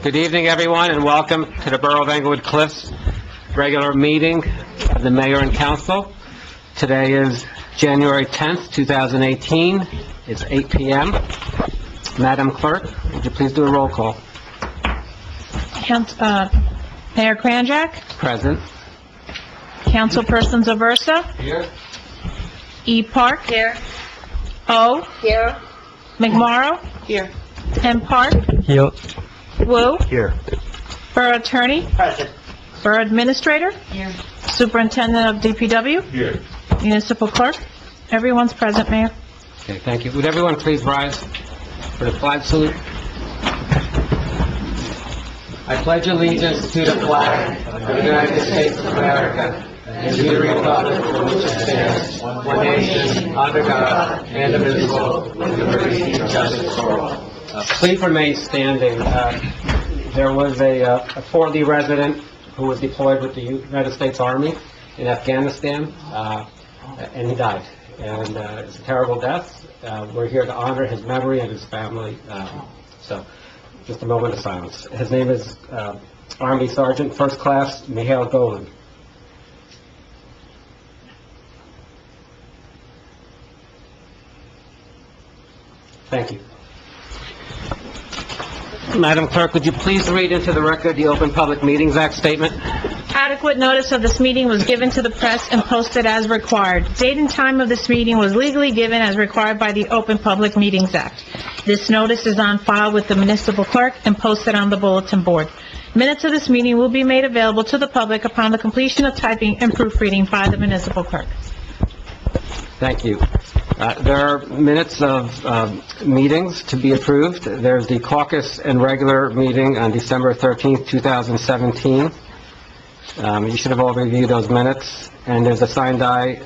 Good evening, everyone, and welcome to the Borough of Englewood Cliffs regular meeting of the Mayor and Council. Today is January 10th, 2018. It's 8 p.m. Madam Clerk, would you please do a roll call? Mayor Kranjak, Present. Councilperson Zaversa, Here. E. Park. Here. O. Here. McMorrow. Here. M. Park. Here. Wu. Here. Borough Attorney. Present. Borough Administrator. Here. Superintendent of DPW. Here. Municipal Clerk. Everyone's present, Mayor. Okay, thank you. Would everyone please rise for the flag salute? I pledge allegiance to the flag of the United States of America and to the republic for which it stands, one nation, under God, indivisible, with liberty and justice for all. Please remain standing. There was a Fort Lee resident who was deployed with the United States Army in Afghanistan, and he died. And it's a terrible death. We're here to honor his memory and his family. So, just a moment of silence. His name is Army Sergeant First Class Mihail Golan. Thank you. Madam Clerk, would you please read into the record the Open Public Meetings Act statement? Adequate notice of this meeting was given to the press and posted as required. Date and time of this meeting was legally given as required by the Open Public Meetings Act. This notice is on file with the municipal clerk and posted on the bulletin board. Minutes of this meeting will be made available to the public upon the completion of typing and proofreading by the municipal clerk. Thank you. There are minutes of meetings to be approved. There's the caucus and regular meeting on December 13th, 2017. You should have all reviewed those minutes. And there's a signed eye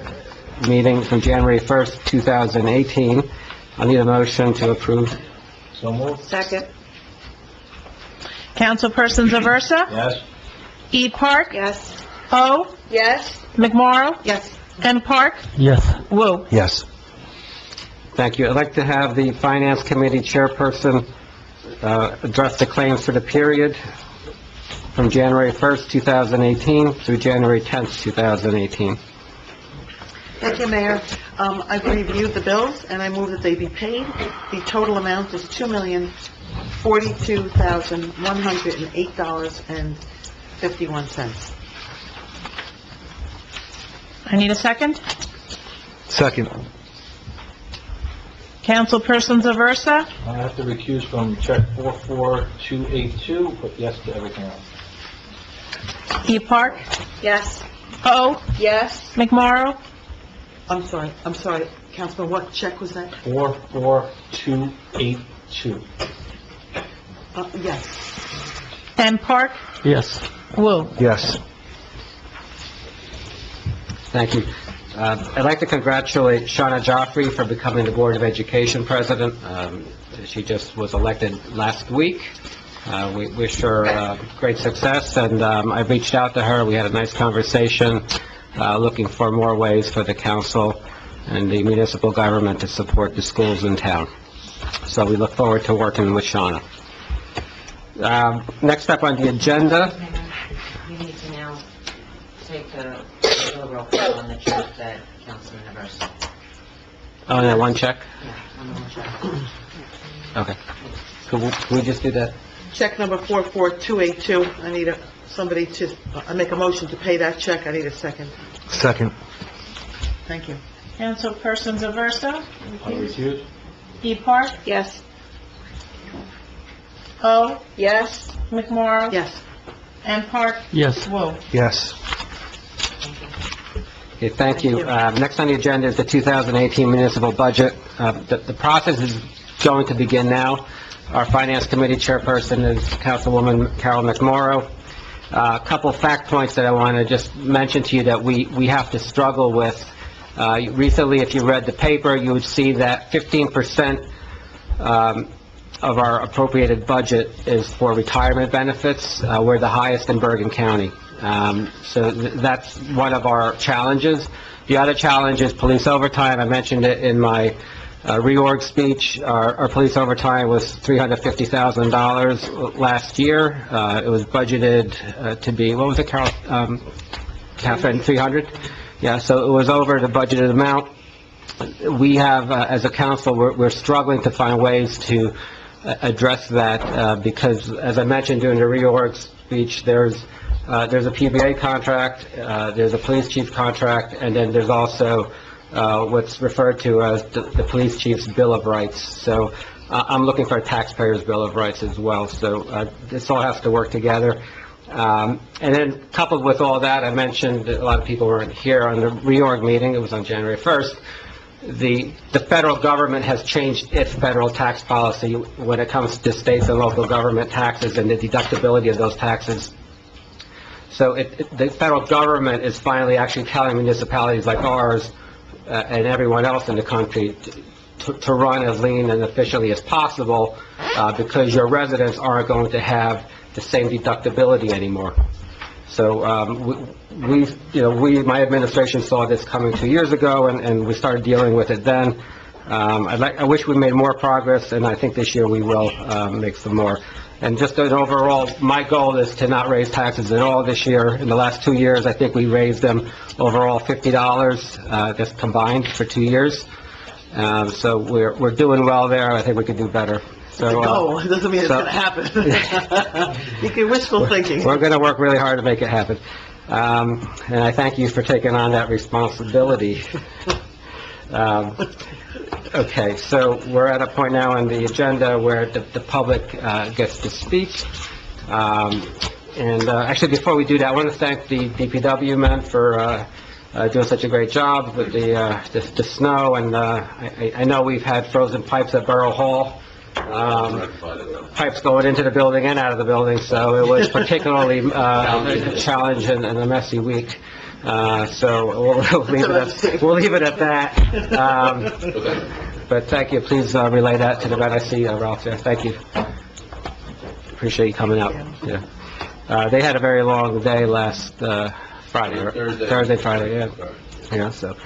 meeting from January 1st, 2018. I need a motion to approve. So moved. Second. Councilperson Zaversa? Yes. E. Park? Yes. O. Yes. McMorrow? Yes. M. Park? Yes. Wu. Yes. Thank you. I'd like to have the Finance Committee Chairperson address the claims for the period from January 1st, 2018 through January 10th, 2018. Thank you, Mayor. I've reviewed the bills, and I move that they be paid. The total amount is $2,042,108.51. I need a second. Second. Councilperson Zaversa? I have to recuse from check 44282, but yes to everything else. E. Park? Yes. O. Yes. McMorrow? I'm sorry, Councilman, what check was that? 44282. Yes. M. Park? Yes. Wu. Yes. Thank you. I'd like to congratulate Shauna Joffrey for becoming the Board of Education President. She just was elected last week. We wish her great success, and I've reached out to her. We had a nice conversation, looking for more ways for the council and the municipal government to support the schools in town. So we look forward to working with Shauna. Next up on the agenda, You need to now take a roll call on the check that Councilman Aversa. oh, and that one check? Yeah, on the one check. Okay. Could we just do that? Check number 44282, I need somebody to, I make a motion to pay that check, I need a second. Second. Thank you. Councilperson Zaversa? I recuse. E. Park? Yes. O. Yes. McMorrow? Yes. M. Park? Yes. Wu. Yes. Okay, thank you. Next on the agenda is the 2018 municipal budget. The process is going to begin now. Our Finance Committee Chairperson is Councilwoman Carol McMorrow. A couple fact points that I want to just mention to you that we have to struggle with. Recently, if you read the paper, you would see that 15% of our appropriated budget is for retirement benefits. We're the highest in Bergen County. So that's one of our challenges. The other challenge is police overtime. I mentioned it in my reorg speech. Our police overtime was $350,000 last year. It was budgeted to be, what was it, Carol? Catherine, 300? Yeah, so it was over the budgeted amount. We have, as a council, we're struggling to find ways to address that because, as I mentioned during the reorg speech, there's a PBA contract, there's a police chief contract, and then there's also what's referred to as the police chief's Bill of Rights. So I'm looking for a taxpayer's Bill of Rights as well. So this all has to work together. And then coupled with all that, I mentioned that a lot of people weren't here on the reorg meeting. It was on January 1st. The federal government has changed its federal tax policy when it comes to states and local government taxes and the deductibility of those taxes. So the federal government is finally actually telling municipalities like ours and everyone else in the country to run as lean and efficiently as possible because your residents aren't going to have the same deductibility anymore. So my administration saw this coming 2 years ago, and we started dealing with it then. I wish we made more progress, and I think this year we will make some more. And just an overall, my goal is to not raise taxes at all this year. In the last 2 years, I think we raised them overall $50, just combined for 2 years. So we're doing well there. I think we could do better. So, No, it doesn't mean it's going to happen. You can wishful thinking. We're going to work really hard to make it happen. And I thank you for taking on that responsibility. Okay, so we're at a point now on the agenda where the public gets to speak. Actually, before we do that, I want to thank the DPW men for doing such a great job with the snow. And I know we've had frozen pipes at Borough Hall. Pipes going into the building and out of the building, so it was particularly a challenge and a messy week. So we'll leave it at that. But thank you. Please relay that to the men. I see Ralph there. Thank you. Appreciate you coming out. Yeah. They had a very long day last Friday, right? Thursday, Friday. Yeah. Yeah. So.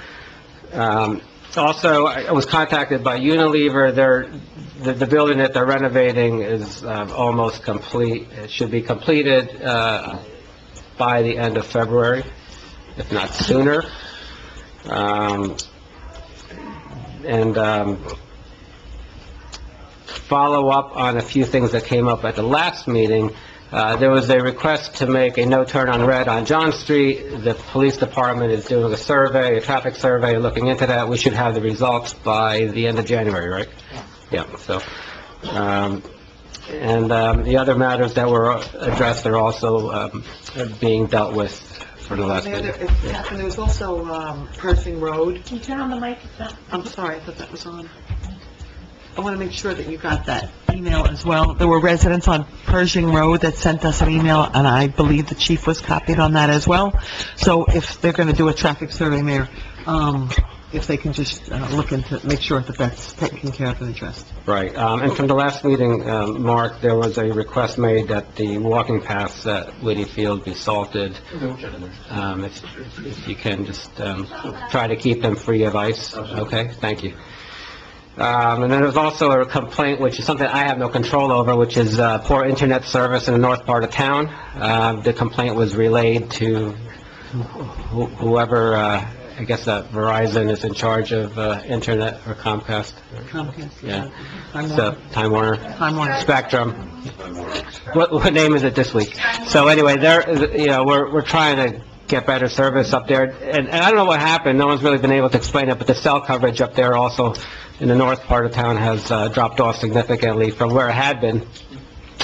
Also, I was contacted by Unilever. The building that they're renovating is almost complete. It should be completed by the end of February, if not sooner. Follow up on a few things that came up at the last meeting. There was a request to make a no turn on red on John Street. The police department is doing a survey, a traffic survey, looking into that. We should have the results by the end of January, right? Yeah, so, the other matters that were addressed are also being dealt with for the last meeting. Catherine, there was also Pershing Road. Can you turn on the mic? I'm sorry, I thought that was on. I want to make sure that you got that email as well. There were residents on Pershing Road that sent us an email, and I believe the chief was copied on that as well. So if they're going to do a traffic survey, Mayor, if they can just look into, make sure that that's taken care of and addressed. Right, and from the last meeting, Mark, there was a request made that the walking paths at Whitty Field be salted. If you can just try to keep them free of ice. Okay, thank you. And then there's also a complaint, which is something I have no control over, which is poor internet service in the north part of town. The complaint was relayed to whoever, I guess Verizon is in charge of internet, or Comcast. Comcast. Yeah. Time Warner. Time Warner. Spectrum. What name is it this week? So anyway, we're trying to get better service up there. And I don't know what happened. No one's really been able to explain it, but the cell coverage up there also in the north part of town has dropped off significantly from where it had been.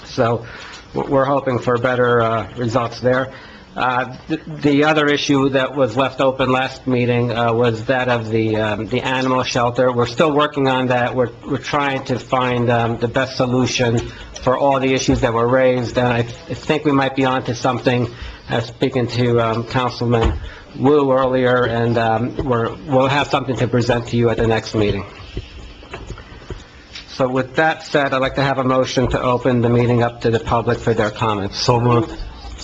So we're hoping for better results there. The other issue that was left open last meeting was that of the animal shelter. We're still working on that. We're trying to find the best solution for all the issues that were raised, and I think we might be onto something. Speaking to Councilman Wu earlier, and we'll have something to present to you at the next meeting. So with that said, I'd like to have a motion to open the meeting up to the public for their comments. So moved.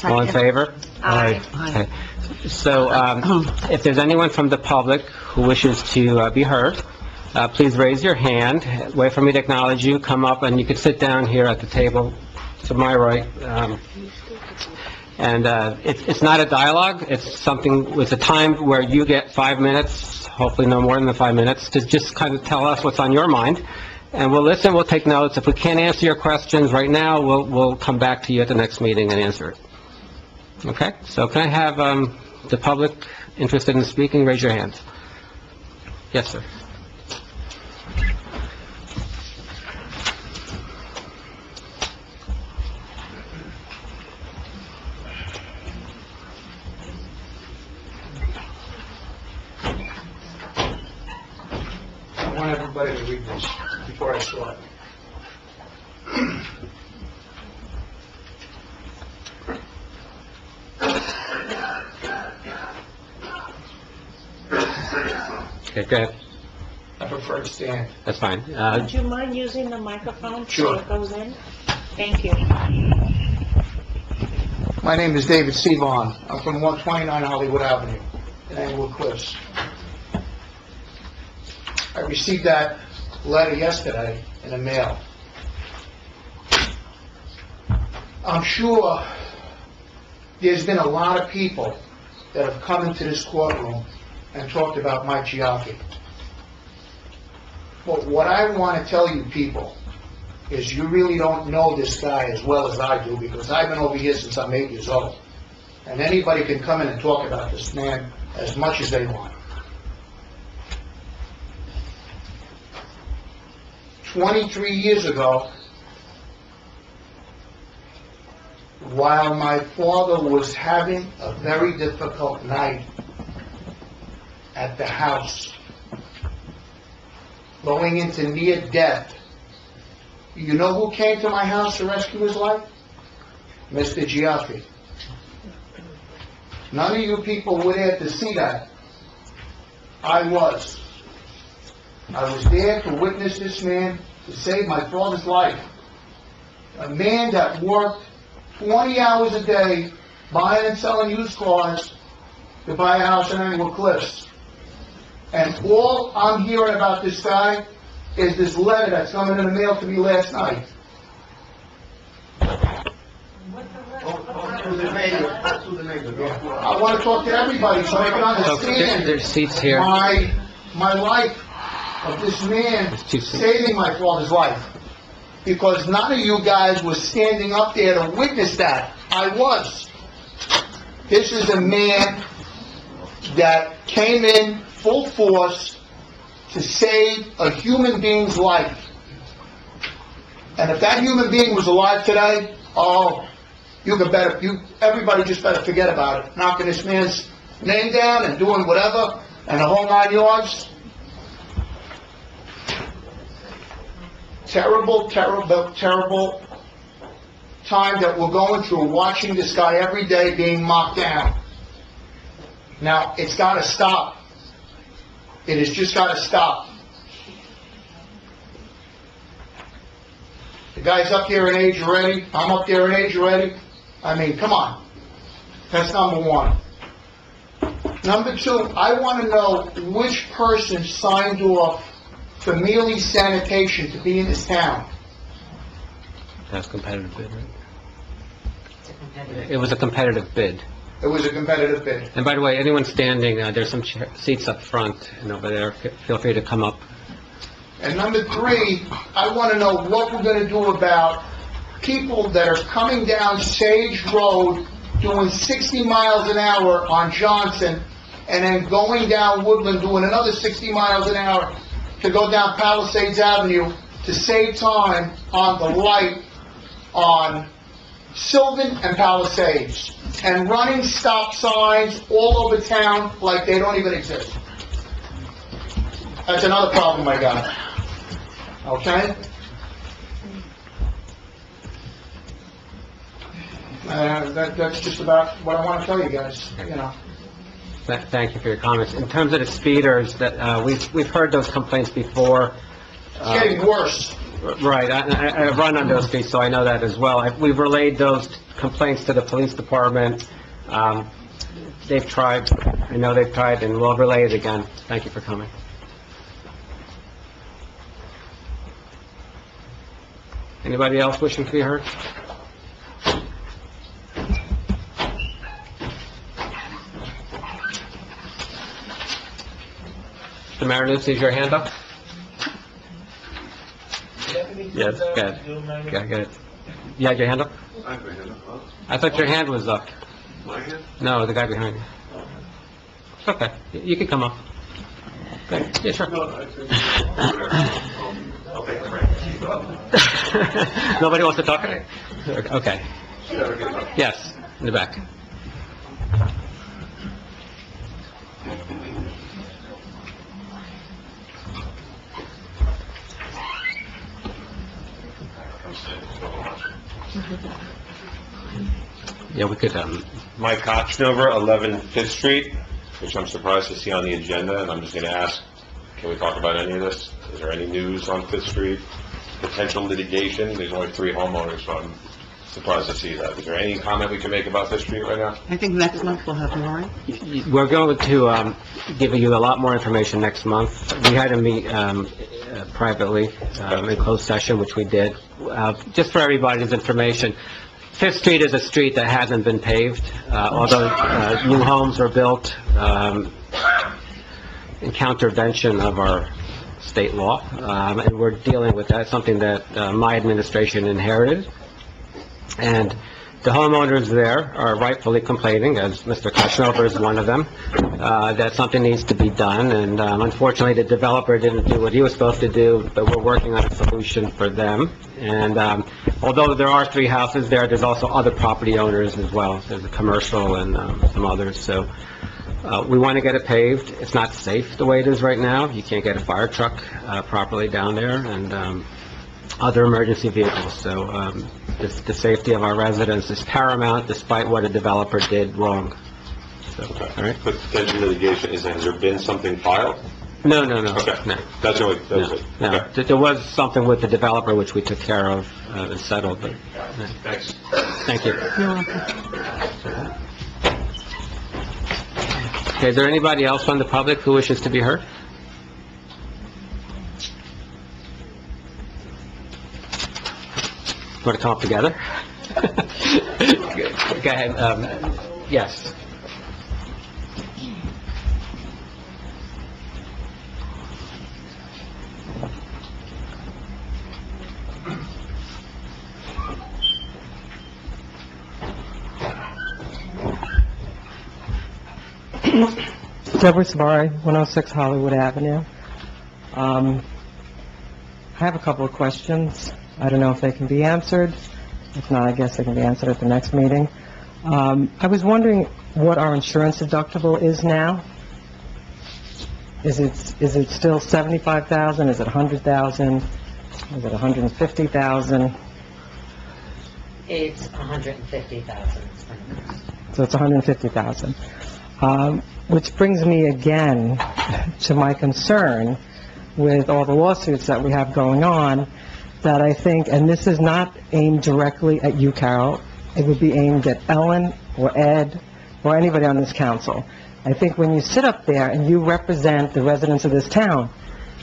All in favor? Aye. Okay. So, if there's anyone from the public who wishes to be heard, please raise your hand, wait for me to acknowledge you, come up, and you can sit down here at the table to my right. It's not a dialogue, it's a time where you get 5 minutes, hopefully no more than the 5 minutes, to just kind of tell us what's on your mind. And we'll listen, we'll take notes. If we can't answer your questions right now, we'll come back to you at the next meeting and answer it. Okay? So can I have the public interested in speaking, raise your hands. Yes, sir. I want everybody to read this before I start. Okay, go ahead. I prefer to stand. That's fine. Would you mind using the microphone Sure. so it goes in? Thank you. My name is David Sevon. I'm from 129 Hollywood Avenue in Englewood Cliffs. I received that letter yesterday in the mail. I'm sure there's been a lot of people that have come into this courtroom and talked about Mike Giaffi. But what I want to tell you people is you really don't know this guy as well as I do, because I've been over here since I'm 8 years old. And anybody can come in and talk about this man as much as they want. 23 years ago, while my father was having a very difficult night at the house, going into near death, you know who came to my house to rescue his life? Mr. Giaffi. None of you people were there to see that. I was. I was there to witness this man to save my father's life. A man that worked 20 hours a day buying and selling used cars to buy a house in Englewood Cliffs. And all I'm hearing about this guy is this letter that's coming in the mail to me last night. I want to talk to everybody so I can understand There's seats here. my life of this man saving my father's life. Because none of you guys were standing up there to witness that. I was. This is a man that came in full force to save a human being's life. And if that human being was alive today, everybody just better forget about it. Knocking this man's name down and doing whatever, and the whole 9 yards. Terrible, terrible, terrible time that we're going through, watching this guy every day being mocked down. Now, it's got to stop. It has just got to stop. The guy's up there in age already. I'm up there in age already. I mean, come on. That's number one. Number two, I want to know which person signed off for merely sanitation to be in this town. That's competitive bid, right? It's a competitive. It was a competitive bid. It was a competitive bid. And by the way, anyone standing, there's some seats up front and over there. Feel free to come up. And number three, I want to know what we're going to do about people that are coming down Sage Road doing 60 miles an hour on Johnson, and then going down Woodland doing another 60 miles an hour to go down Palisades Avenue to save time on the light on Sylvan and Palisades, and running stop signs all over town like they don't even exist. That's another problem I got. Okay? That's just about what I want to tell you guys, you know. Thank you for your comments. In terms of the speeders, that we've heard those complaints before. It's getting worse. Right, I run on those streets, so I know that as well. We've relayed those complaints to the police department. They've tried, I know they've tried, and we'll relay it again. Thank you for coming. Anybody else wishing to be heard? Mr. Marinuzzi, is your hand up? Yes, good. Yeah, good. You had your hand up? I thought your hand was up. My hand? No, the guy behind you. It's okay. You can come up. Good. Yeah, sure. Nobody wants to talk? Okay. Yes, in the back. Yeah, we could, Mike Kochnover, 11 Fifth Street, which I'm surprised to see on the agenda, and I'm just going to ask, can we talk about any of this? Is there any news on Fifth Street? Potential litigation? There's only 3 homeowners, so I'm surprised to see that. Is there any comment we can make about Fifth Street right now? I think next month we'll have more. we're going to give you a lot more information next month. We had to meet privately in closed session, which we did. Just for everybody's information, Fifth Street is a street that hasn't been paved, although new homes were built in countervention of our state law, and we're dealing with that, something that my administration inherited. And the homeowners there are rightfully complaining, as Mr. Kochnover is one of them, that something needs to be done, and unfortunately, the developer didn't do what he was supposed to do, but we're working on a solution for them. And although there are 3 houses there, there's also other property owners as well. There's a commercial and some others, so we want to get it paved. It's not safe the way it is right now. You can't get a fire truck properly down there, and other emergency vehicles. So the safety of our residents is paramount, despite what a developer did wrong. So, all right? But potential litigation, has there been something filed? No. Okay. No. That was it? No. Okay. There was something with the developer which we took care of and settled, but, Thanks. thank you. You're welcome. Okay, is there anybody else from the public who wishes to be heard? Want to come up together? Go ahead, yes. Deborah Sabari, 106 Hollywood Avenue. I have a couple of questions. I don't know if they can be answered. If not, I guess they can be answered at the next meeting. I was wondering what our insurance deductible is now. Is it still $75,000? Is it $100,000? Is it $150,000? It's $150,000. So it's $150,000. Which brings me again to my concern with all the lawsuits that we have going on, that I think, and this is not aimed directly at you, Carol, it would be aimed at Ellen or Ed or anybody on this council. I think when you sit up there and you represent the residents of this town,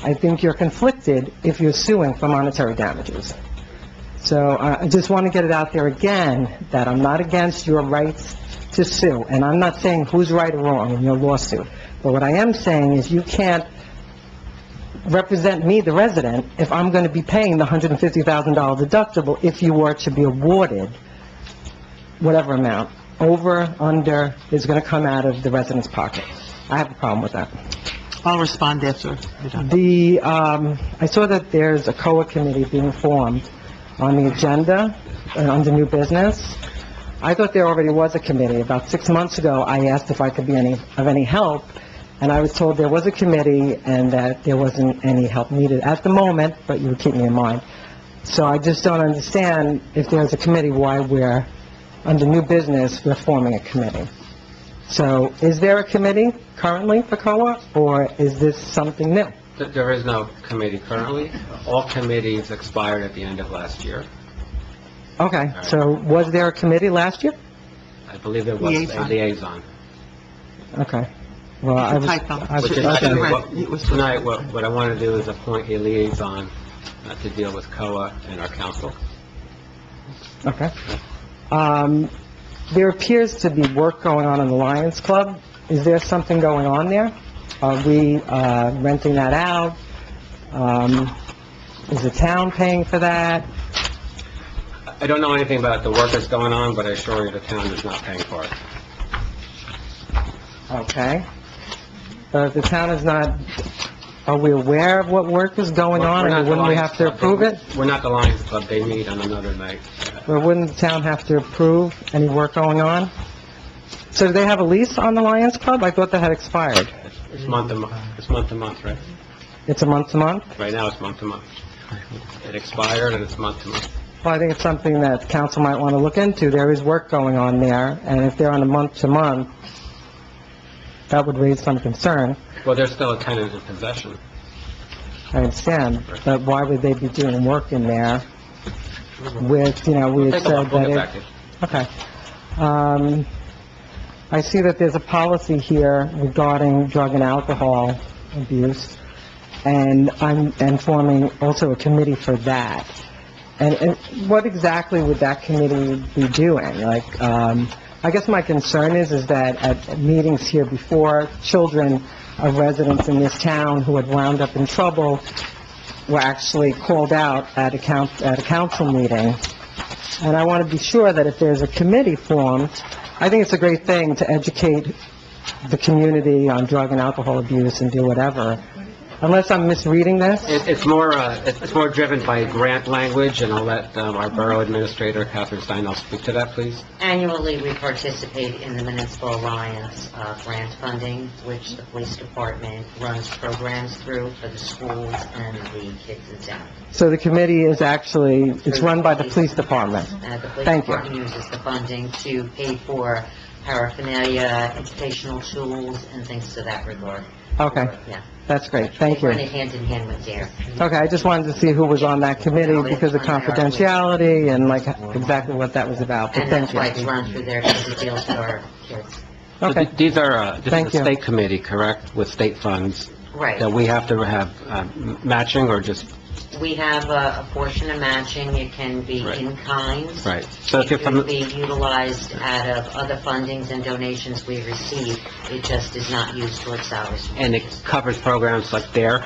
I think you're conflicted if you're suing for monetary damages. So I just want to get it out there again, that I'm not against your rights to sue, and I'm not saying who's right or wrong in your lawsuit, but what I am saying is you can't represent me, the resident, if I'm going to be paying the $150,000 deductible if you were to be awarded whatever amount, over, under, is going to come out of the resident's pocket. I have a problem with that. I'll respond after you're done. I saw that there's a COA committee being formed on the agenda under new business. I thought there already was a committee. About 6 months ago, I asked if I could be of any help, and I was told there was a committee and that there wasn't any help needed at the moment, but you would keep me in mind. So I just don't understand, if there's a committee, why we're, under new business, we're forming a committee. So is there a committee currently for COA, or is this something new? There is no committee currently. All committees expired at the end of last year. Okay, so was there a committee last year? I believe there was a Liaison. liaison. Okay. Well, I was... Typo. Which is, okay. actually Right. It was- tonight, what I want to do is appoint a liaison to deal with COA and our council. Okay. There appears to be work going on in the Lions Club. Is there something going on there? Are we renting that out? Is the town paying for that? I don't know anything about the work that's going on, but I assure you the town is not paying for it. Okay. If the town is not, are we aware of what work is going on, We're not and the wouldn't we Lions have to Club. approve it? We're not the Lions Club, they meet on another night. Or wouldn't the town have to approve any work going on? So do they have a lease on the Lions Club? I thought that had expired. It's month to month, right? It's a month to month? Right now, it's month to month. It expired, and it's month to month. Well, I think it's something that council might want to look into. There is work going on there, and if they're on a month to month, that would raise some concern. Well, there's still a tenant in possession. I understand, but why would they be doing work in there with, we had Take a said look, we'll that get it... back to you. Okay. I see that there's a policy here regarding drug and alcohol abuse, and I'm forming also a committee for that. And what exactly would that committee be doing? Like, I guess my concern is that at meetings here before, children of residents in this town who had wound up in trouble were actually called out at a council meeting. And I want to be sure that if there's a committee formed, I think it's a great thing to educate the community on drug and alcohol abuse and do whatever. Unless I'm misreading this? It's more driven by grant language, and I'll let our Borough Administrator, Catherine Stein, speak to that, please. Annually, we participate in the Municipal Alliance grant funding, which the police department runs programs through for the schools and the kids in town. So the committee is actually, it's run by the police department? The police Thank you. department uses the funding to pay for paraphernalia, educational tools, and things to that regard. Okay, Yeah. that's great, thank They run you. it hand in hand with DARE. Okay, I just wanted to see who was on that committee because of confidentiality and like exactly what that was about, but And thank that's why it's you. run through there, because it deals with our kids. Okay, These are, this Thank is a you. state committee, correct, with state funds, Right. that we have to have matching, or just, We have a portion of matching. It can be Right. in kind. right? So if It you're can from, be utilized out of other fundings and donations we receive. It just is not used towards salaries. and it covers programs like DARE,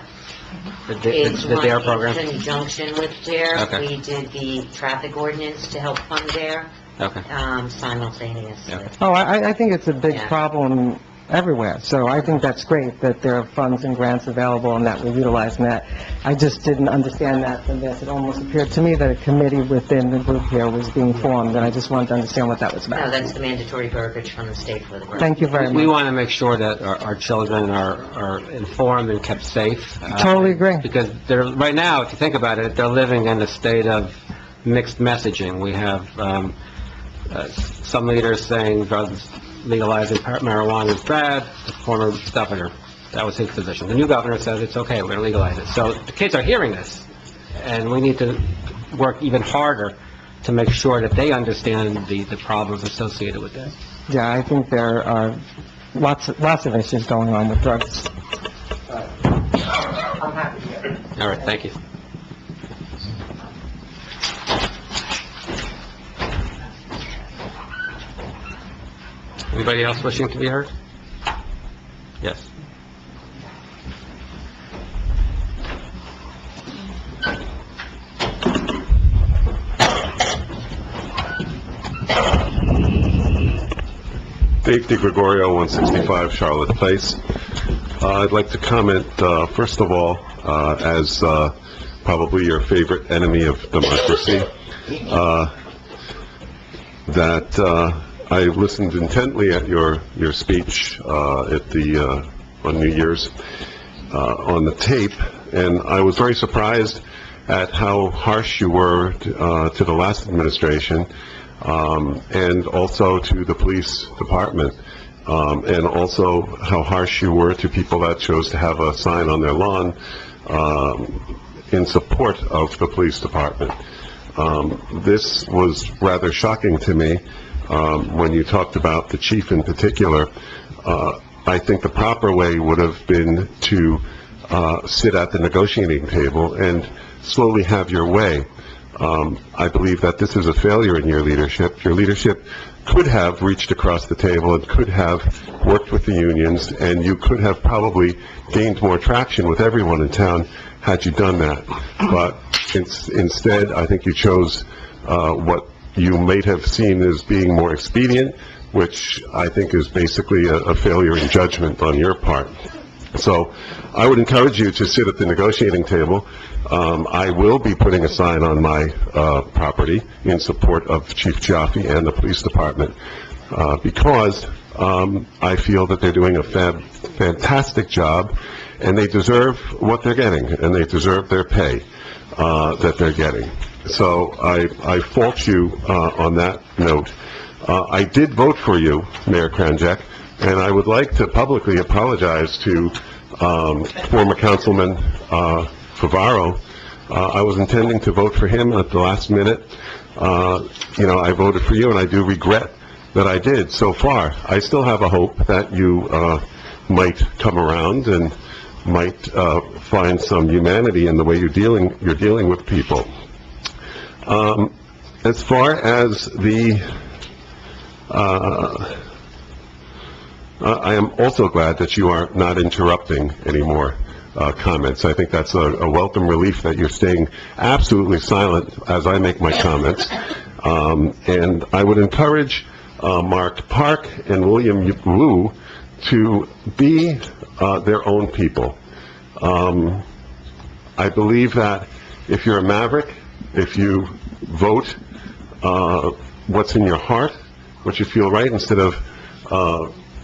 the It's the DARE run program? in conjunction with DARE. Okay. We did the traffic ordinance to help fund DARE Okay. simultaneously. Okay. oh, I think it's a big Yeah. problem everywhere, so I think that's great that there are funds and grants available and that we're utilizing that. I just didn't understand that from this. It almost appeared to me that a committee within the group here was being formed, and I just wanted to understand what that was No, about. that's the mandatory verbiage from the state for the grant. Thank you very We much. want to make sure that our children are informed and kept safe. Totally agree. Because they're, right now, if you think about it, they're living in a state of mixed messaging. We have some leaders saying drugs, legalizing marijuana is bad. The former governor, that was his position. The new governor says it's okay, we're going to legalize it. So the kids are hearing this, and we need to work even harder to make sure that they understand the problems associated with that. Yeah, I think there are lots of issues going on with drugs. All right, thank you. Anybody else wishing to be heard? Yes. Dave DiGregorio, 165 Charlotte Place. I'd like to comment, first of all, as probably your favorite enemy of democracy, that I listened intently at your speech on New Year's on the tape, and I was very surprised at how harsh you were to the last administration, and also to the police department, and also how harsh you were to people that chose to have a sign on their lawn in support of the police department. This was rather shocking to me when you talked about the chief in particular. I think the proper way would have been to sit at the negotiating table and slowly have your way. I believe that this is a failure in your leadership. Your leadership could have reached across the table and could have worked with the unions, and you could have probably gained more traction with everyone in town had you done that. But instead, I think you chose what you might have seen as being more expedient, which I think is basically a failure in judgment on your part. So I would encourage you to sit at the negotiating table. I will be putting a sign on my property in support of Chief Jaffe and the police department, because I feel that they're doing a fantastic job, and they deserve what they're getting, and they deserve their pay that they're getting. So I fault you on that note. I did vote for you, Mayor Kranjak, and I would like to publicly apologize to former Councilman Favaro. I was intending to vote for him at the last minute. I voted for you, and I do regret that I did so far. I still have a hope that you might come around and might find some humanity in the way you're dealing with people. As far as the I am also glad that you are not interrupting anymore comments. I think that's a welcome relief that you're staying absolutely silent as I make my comments. And I would encourage Mark Park and William Wu to be their own people. I believe that if you're a maverick, if you vote what's in your heart, what you feel right, instead of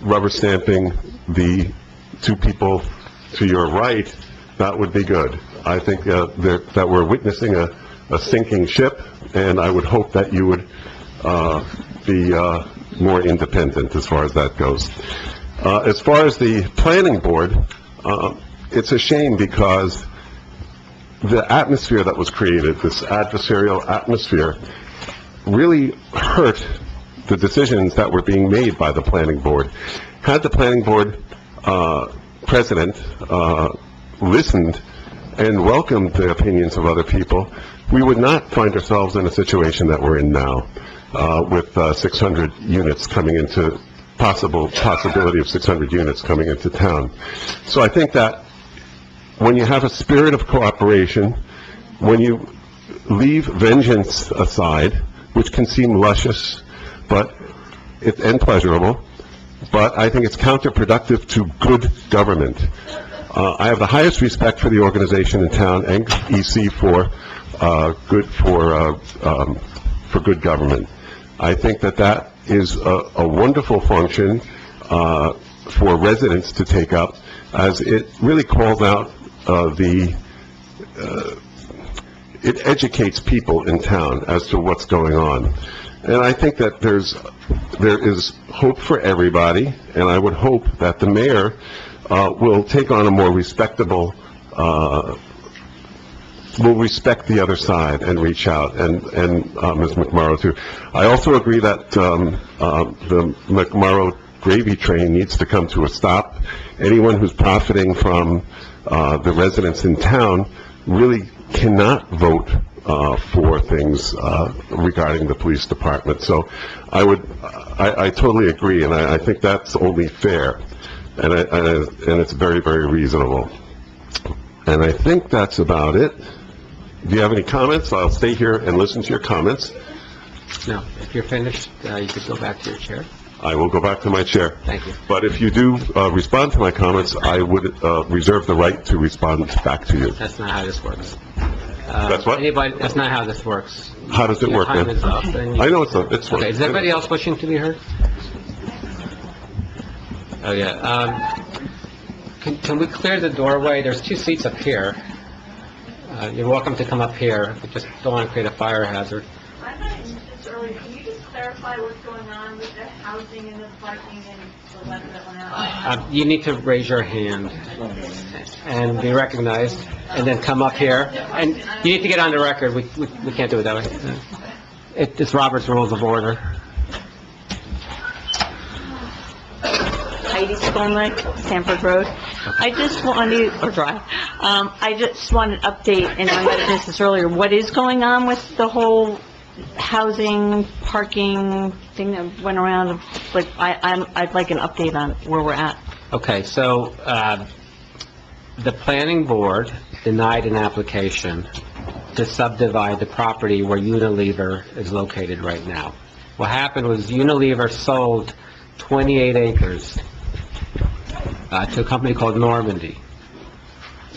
rubber stamping the two people to your right, that would be good. I think that we're witnessing a sinking ship, and I would hope that you would be more independent as far as that goes. As far as the planning board, it's a shame because the atmosphere that was created, this adversarial atmosphere, really hurt the decisions that were being made by the planning board. Had the planning board president listened and welcomed the opinions of other people, we would not find ourselves in a situation that we're in now, with 600 units coming into, possibility of 600 units coming into town. So I think that when you have a spirit of cooperation, when you leave vengeance aside, which can seem luscious, and pleasurable, but I think it's counterproductive to good government. I have the highest respect for the organization in town and EC for good government. I think that is a wonderful function for residents to take up, as it really calls out it educates people in town as to what's going on. And I think that there is hope for everybody, and I would hope that the mayor will take on a more respectable, will respect the other side and reach out, and Ms. McMorrow too. I also agree that the McMorrow gravy train needs to come to a stop. Anyone who's profiting from the residents in town really cannot vote for things regarding the police department. So I totally agree, and I think that's only fair, and it's very, very reasonable. And I think that's about it. Do you have any comments? I'll stay here and listen to your comments. No, if you're finished, you could go back to your chair. I will go back to my chair. Thank you. But if you do respond to my comments, I would reserve the right to respond back to you. That's not how this works. That's what? That's not how this works. How does it work, Your time then? is up, and you- I know it's not. It's Okay, is anybody else wishing to be heard? Oh, yeah. Can we clear the doorway? There's 2 seats up here. You're welcome to come up here. We just don't want to create a fire hazard. I mentioned this earlier, can you just clarify what's going on with the housing and the parking and the letter that went out? You need to raise your hand and be recognized, and then come up here. And you need to get on the record. We can't do it that way. It's Robert's Rules of Order. I Heidi Skolnick, Sanford Road. I just wanted, or Drive, I just wanted an update, and I might have missed this earlier, what is going on with the whole housing, parking thing that went around? Like, I'd like an update on where we're at. Okay, so, the planning board denied an application to subdivide the property where Unilever is located right now. What happened was Unilever sold 28 acres to a company called Normandy.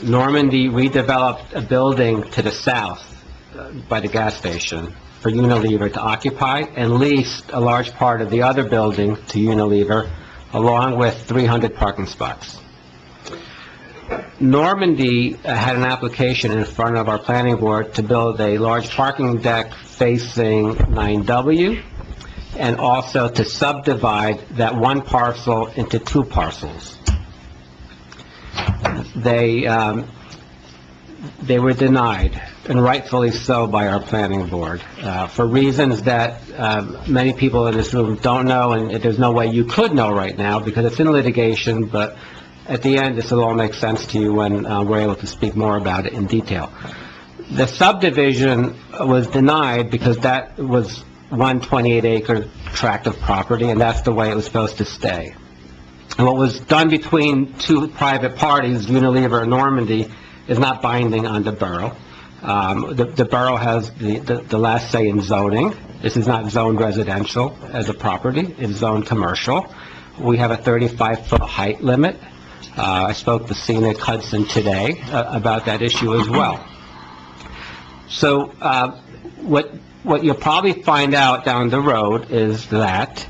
Normandy redeveloped a building to the south by the gas station for Unilever to occupy and leased a large part of the other building to Unilever, along with 300 parking spots. Normandy had an application in front of our planning board to build a large parking deck facing 9W, and also to subdivide that one parcel into two parcels. They were denied, and rightfully so, by our planning board, for reasons that many people in this room don't know, and there's no way you could know right now, because it's in litigation, but at the end, this will all make sense to you when we're able to speak more about it in detail. The subdivision was denied because that was one 28-acre tract of property, and that's the way it was supposed to stay. And what was done between two private parties, Unilever and Normandy, is not binding on the borough. The borough has the last say in zoning. This is not zoned residential as a property, it's zoned commercial. We have a 35-foot height limit. I spoke to Scenic Hudson today about that issue as well. So, what you'll probably find out down the road is that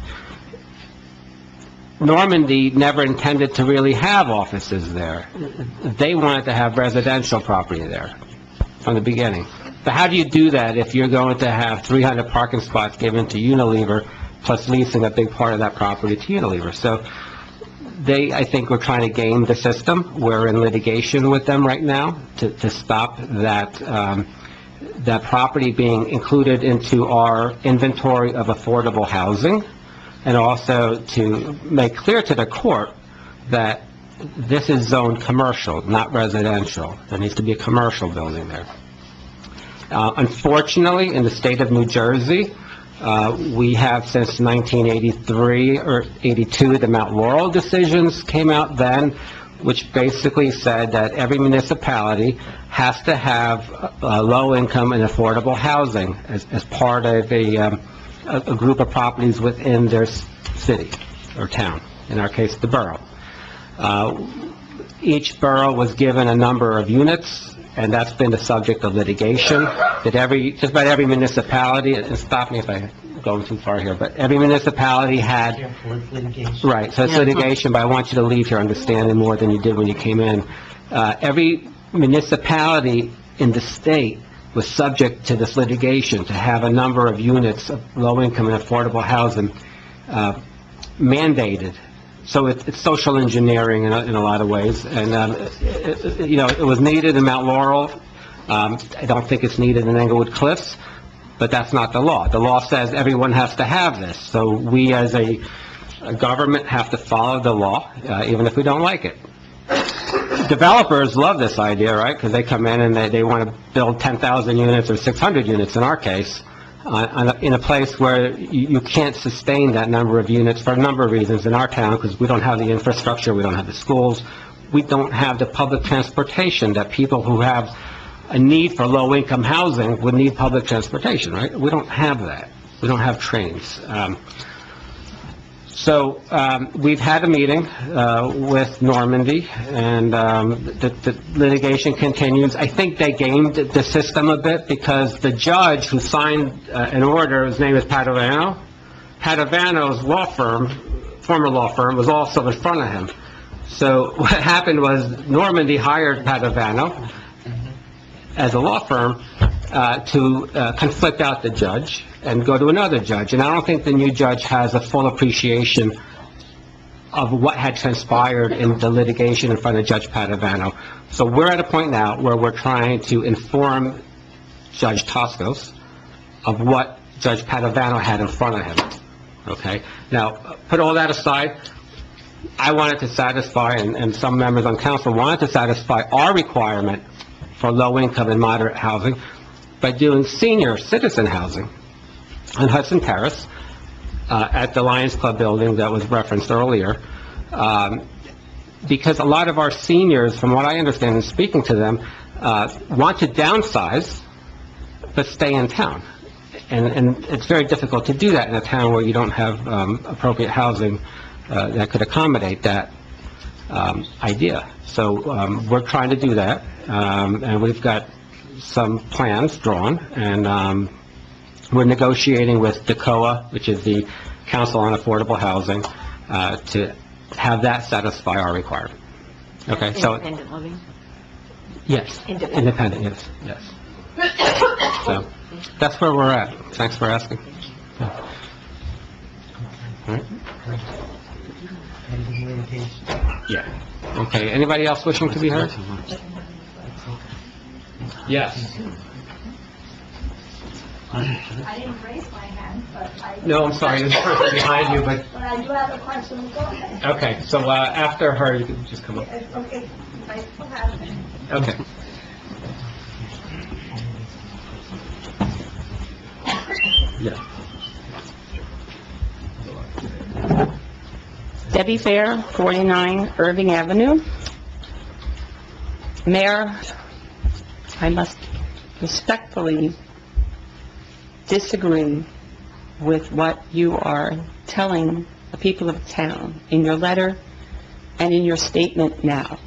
Normandy never intended to really have offices there. They wanted to have residential property there from the beginning. But how do you do that if you're going to have 300 parking spots given to Unilever, plus leasing a big part of that property to Unilever? So, they, I think, were trying to game the system. We're in litigation with them right now to stop that, that property being included into our inventory of affordable housing, and also to make clear to the court that this is zoned commercial, not residential. There needs to be a commercial building there. Unfortunately, in the state of New Jersey, we have since 1983 or 82, the Mount Laurel decisions came out then, which basically said that every municipality has to have low-income and affordable housing as part of a group of properties within their city or town, in our case, the borough. Each borough was given a number of units, and that's been the subject of litigation, that just about every municipality, and stop me if I'm going too far here, but every municipality had... Right, so it's litigation, but I want you to leave here understanding more than you did when you came in. Every municipality in the state was subject to this litigation to have a number of units of low-income and affordable housing mandated. So it's social engineering in a lot of ways, and, it was needed in Mount Laurel. I don't think it's needed in Englewood Cliffs, but that's not the law. The law says everyone has to have this, so we as a government have to follow the law, even if we don't like it. Developers love this idea, right, because they come in and they want to build 10,000 units or 600 units in our case, in a place where you can't sustain that number of units for a number of reasons in our town, because we don't have the infrastructure, we don't have the schools, we don't have the public transportation that people who have a need for low-income housing would need public transportation, right? We don't have that. We don't have trains. So we've had a meeting with Normandy, and the litigation continues. I think they gamed the system a bit because the judge who signed an order, his name is Padovano. Padovano's law firm, former law firm, was also in front of him. So what happened was Normandy hired Padovano as a law firm to conflict out the judge and go to another judge. And I don't think the new judge has a full appreciation of what had transpired in the litigation in front of Judge Padovano. So we're at a point now where we're trying to inform Judge Toscos of what Judge Padovano had in front of him. Okay? Now, put all that aside, I wanted to satisfy, and some members on council wanted to satisfy our requirement for low-income and moderate housing by doing senior citizen housing on Hudson Terrace, at the Lions Club building that was referenced earlier, because a lot of our seniors, from what I understand in speaking to them, want to downsize, but stay in town. And it's very difficult to do that in a town where you don't have appropriate housing that could accommodate that idea. So we're trying to do that, and we've got some plans drawn, and we're negotiating with DECOA, which is the Council on Affordable Housing, to have that satisfy our requirement. Okay, so... Independent living? Yes, independent, yes. So, that's where we're at. Thanks for asking. All right. Yeah. Okay, anybody else wishing to be heard? Yes. I didn't raise my hand, but I... No, I'm sorry, there's a person behind you, but... But I do have a question, go ahead. Okay, so after her, you can just come up. Okay, I still have it. Okay. Yeah. Debbie Fair, 49 Irving Avenue. Mayor, I must respectfully disagree with what you are telling the people of town in your letter and in your statement now.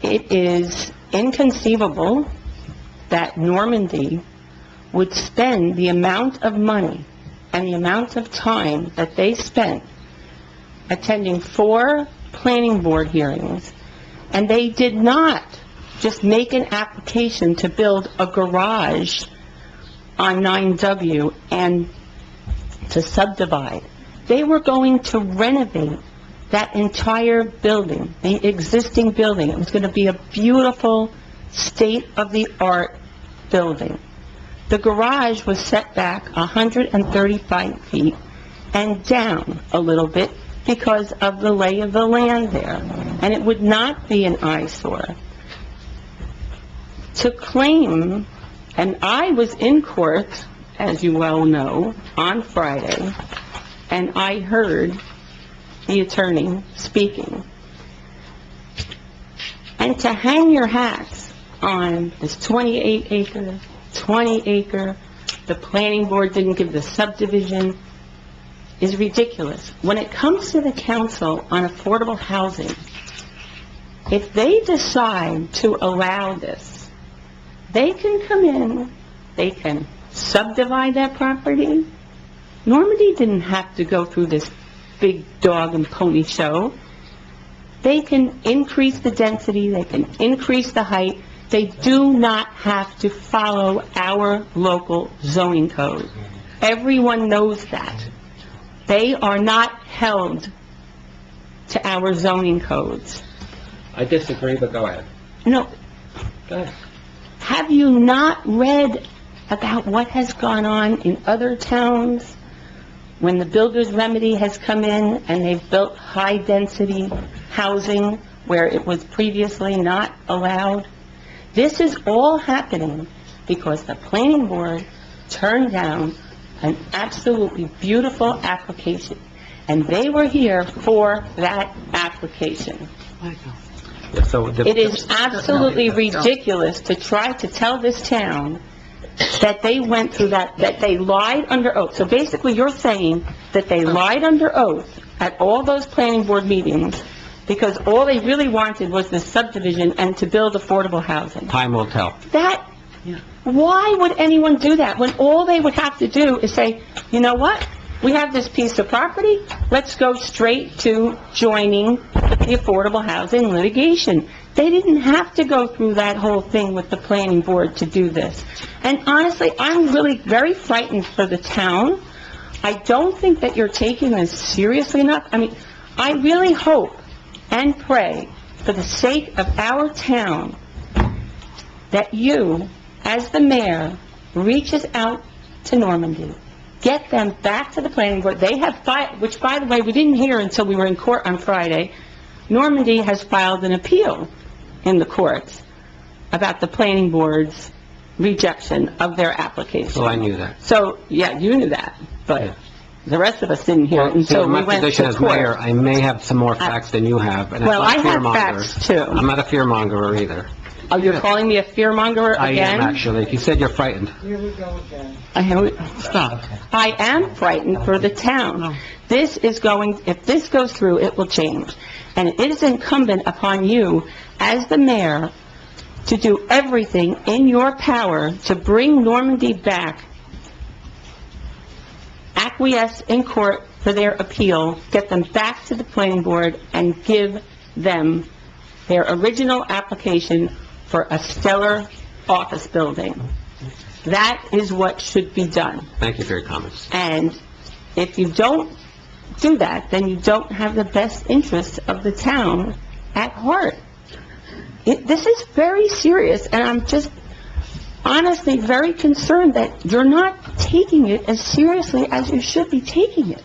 It is inconceivable that Normandy would spend the amount of money and the amount of time that they spent attending 4 planning board hearings, and they did not just make an application to build a garage on 9W and to subdivide. They were going to renovate that entire building, the existing building. It was going to be a beautiful, state-of-the-art building. The garage was set back 135 feet and down a little bit because of the lay of the land there, and it would not be an eyesore. To claim, and I was in court, as you well know, on Friday, and I heard the attorney speaking. And to hang your hats on this 28-acre, 20-acre, the planning board didn't give the subdivision, is ridiculous. When it comes to the council on affordable housing, if they decide to allow this, they can come in, they can subdivide that property. Normandy didn't have to go through this big dog and pony show. They can increase the density, they can increase the height. They do not have to follow our local zoning code. Everyone knows that. They are not held to our zoning codes. I disagree, but go ahead. No. Go ahead. Have you not read about what has gone on in other towns when the builder's remedy has come in and they've built high-density housing where it was previously not allowed? This is all happening because the planning board turned down an absolutely beautiful application, and they were here for that application. Yeah, so It is absolutely ridiculous to try to tell this town that they went through that they lied under oath. So basically, you're saying that they lied under oath at all those planning board meetings because all they really wanted was the subdivision and to build affordable housing. Time will tell. Why would anyone do that when all they would have to do is say, you know what? We have this piece of property, let's go straight to joining the affordable housing litigation. They didn't have to go through that whole thing with the planning board to do this. And honestly, I'm really very frightened for the town. I don't think that you're taking this seriously enough. I mean, I really hope and pray for the sake of our town that you, as the mayor, reaches out to Normandy, get them back to the planning board. They have filed, which, by the way, we didn't hear until we were in court on Friday. Normandy has filed an appeal in the courts about the planning board's rejection of their application. Well, I knew that. So, yeah, you knew that, but the rest of us didn't hear it See, until we my went position to as mayor, court. I may have some more facts than you have, and I'm Well, not I a have fearmonger. facts, too. I'm not a fearmonger either. Oh, you're calling me a fearmonger I again? am, actually. You said you're frightened. Stop. I am frightened for the town. This is going, if this goes through, it will change. And it is incumbent upon you, as the mayor, to do everything in your power to bring Normandy back, acquiesce in court for their appeal, get them back to the planning board, and give them their original application for a stellar office building. That is what should be done. Thank you for your comments. And if you don't do that, then you don't have the best interests of the town at heart. This is very serious, and I'm just honestly very concerned that you're not taking it as seriously as you should be taking it.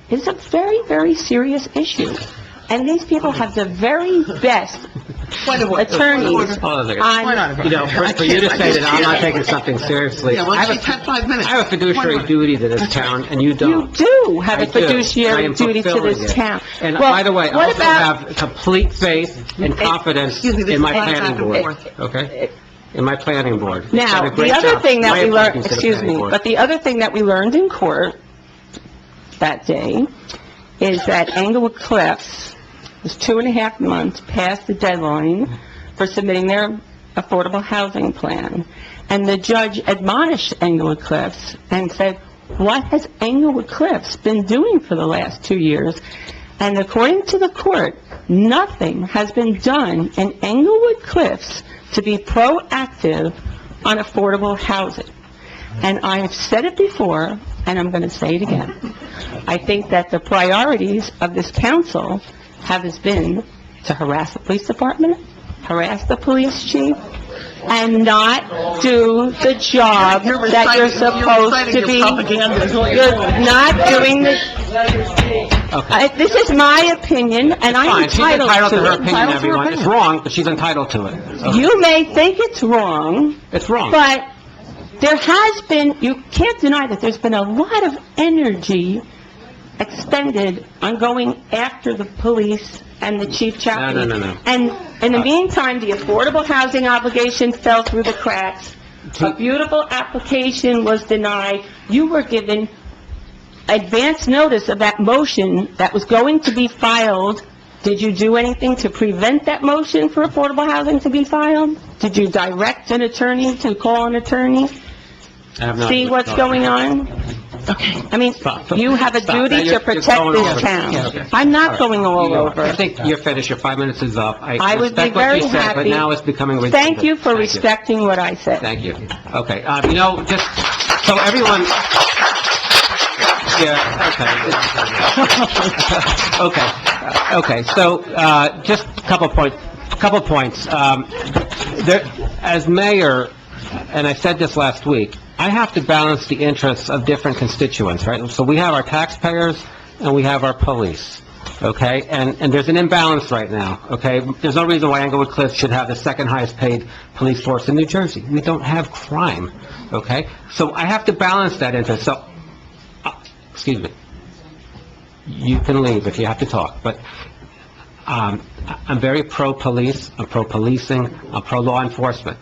It's a very, very serious issue. And these people have the very best attorneys Hold on a second. on... You know, for you to say that I'm not taking something seriously, Yeah, well, I have she's had 5 minutes. I have a fiduciary duty to this town, and you You don't. do have I a do. I fiduciary am duty to fulfilling this it. town. And Well, by the way, I what also about- have complete faith and confidence Excuse me, this in my is back planning and board, forth. okay? In my planning board. You've Now, done a great the other job. thing that My we learned, appointments to the excuse planning me, board. but the other thing that we learned in court that day is that Englewood Cliffs was 2.5 months past the deadline for submitting their affordable housing plan. And the judge admonished Englewood Cliffs and said, what has Englewood Cliffs been doing for the last 2 years? And according to the court, nothing has been done in Englewood Cliffs to be proactive on affordable housing. And I have said it before, and I'm going to say it again. I think that the priorities of this council have been to harass the police department, harass the police chief, and not do the job that you're supposed to be. You're not doing the... This is my opinion, and I'm Fine, she's entitled entitled to her to opinion, it. everyone. It's wrong, but she's entitled to it. Okay. You may think it's wrong, It's wrong. but there has been, you can't deny that there's been a lot of energy expended on going after the police and the chief chaplain. No. And in the meantime, the affordable housing obligation fell through the cracks. A beautiful application was denied. You were given advance notice of that motion that was going to be filed. Did you do anything to prevent that motion for affordable housing to be filed? Did you direct an attorney to call an attorney? I have no See idea what's you're going talking on? Okay, I mean, Stop. you have a Stop. duty Now to you're protect going over. this town. Yeah, okay. I'm not going all You are. over. I think you're finished, your 5 minutes is up. I would be respect what very you said, But happy. now it's becoming ridiculous. Thank you for respecting what I said. Thank you. Okay, you know, just, so everyone, yeah, okay, so, just a couple points. As mayor, and I said this last week, I have to balance the interests of different constituents, right? So we have our taxpayers and we have our police, okay? And there's an imbalance right now, okay? There's no reason why Englewood Cliffs should have the second highest paid police force in New Jersey. We don't have crime, okay? So I have to balance that interest. So, excuse me. You can leave if you have to talk, but I'm very pro-police, I'm pro-policing, I'm pro-law enforcement.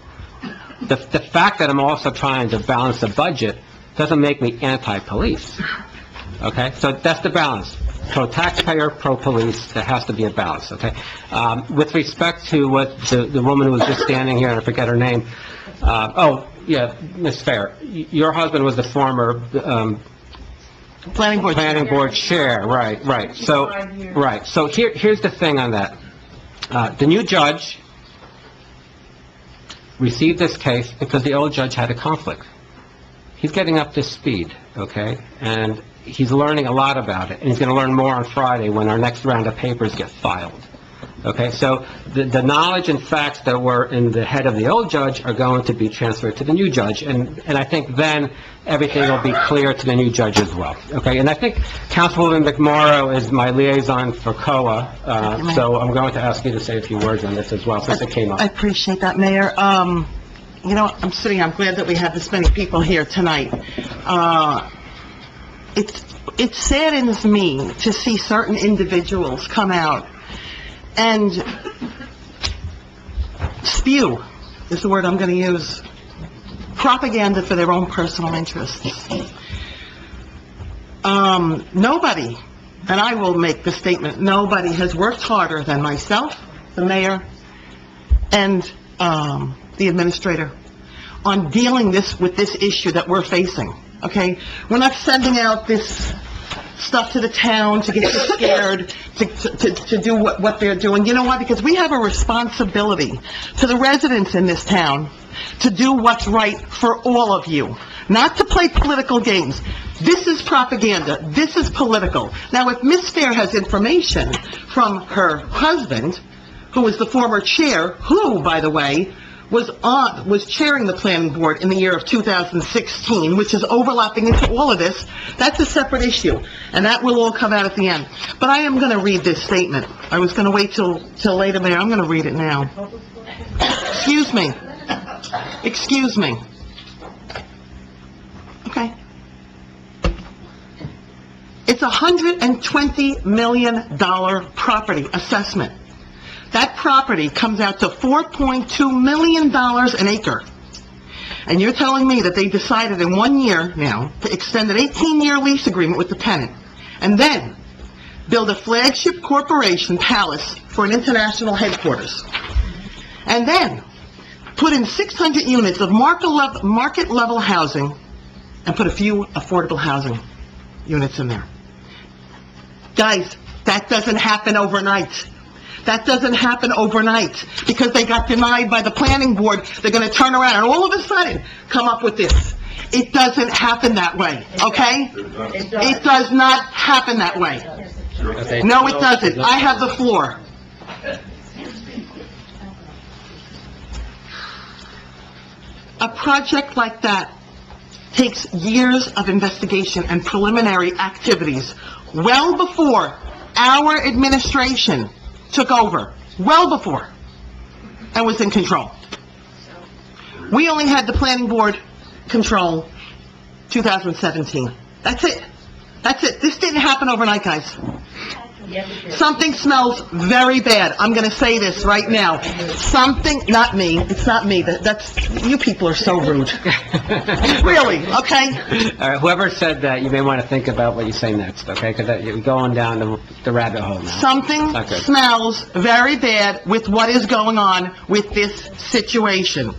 The fact that I'm also trying to balance the budget doesn't make me anti-police, okay? So that's the balance. Pro-taxpayer, pro-police, there has to be a balance, okay? With respect to what the woman who was just standing here, and I forget her name, Ms. Fair, your husband was the former, Planning board chair, right. So here's the thing on that. The new judge received this case because the old judge had a conflict. He's getting up to speed, okay? And he's learning a lot about it, and he's going to learn more on Friday when our next round of papers get filed, Okay, so the knowledge and facts that were in the head of the old judge are going to be transferred to the new judge, and I think then everything will be clear to the new judge as well. Okay, and I think Councilwoman McMorro is my liaison for COA, so I'm going to ask you to say a few words on this as well, since it came up. I appreciate that, Mayor. You know, I'm glad that we have this many people here tonight. It saddens me to see certain individuals come out and spew, is the word I'm going to use, propaganda for their own personal interests. Nobody, and I will make the statement, nobody has worked harder than myself, the mayor, and the administrator on dealing with this issue that we're facing, okay? We're not sending out this stuff to the town to get you scared, to do what they're doing. You know why? Because we have a responsibility to the residents in this town to do what's right for all of you, not to play political games. This is propaganda. This is political. Now, if Ms. Fair has information from her husband, who is the former chair, who, by the way, was chairing the planning board in the year of 2016, which is overlapping into all of this, that's a separate issue, and that will all come out at the end. But I am going to read this statement. I was going to wait till later, Mayor. I'm going to read it now. Excuse me. Excuse me. Okay. It's a $120 million property assessment. That property comes out to $4.2 million an acre. And you're telling me that they decided in 1 year now to extend an 18-year lease agreement with the tenant, and then build a flagship corporation palace for an international headquarters, and then put in 600 units of market-level housing, and put a few affordable housing units in there. Guys, that doesn't happen overnight. That doesn't happen overnight, because they got denied by the planning board. They're going to turn around and all of a sudden come up with this. It doesn't happen that way, okay? It does not happen that way. No, it doesn't. I have the floor. A project like that takes years of investigation and preliminary activities, well before our administration took over, well before, and was in control. We only had the planning board control 2017. That's it. That's it. This didn't happen overnight, guys. Something smells very bad. I'm going to say this right now. Something, not me, it's not me, you people are so rude. Really, okay? All right, whoever said that, you may want to think about what you say next, okay? Because you're going down the rabbit hole now. Something smells very bad with what is going on with this situation.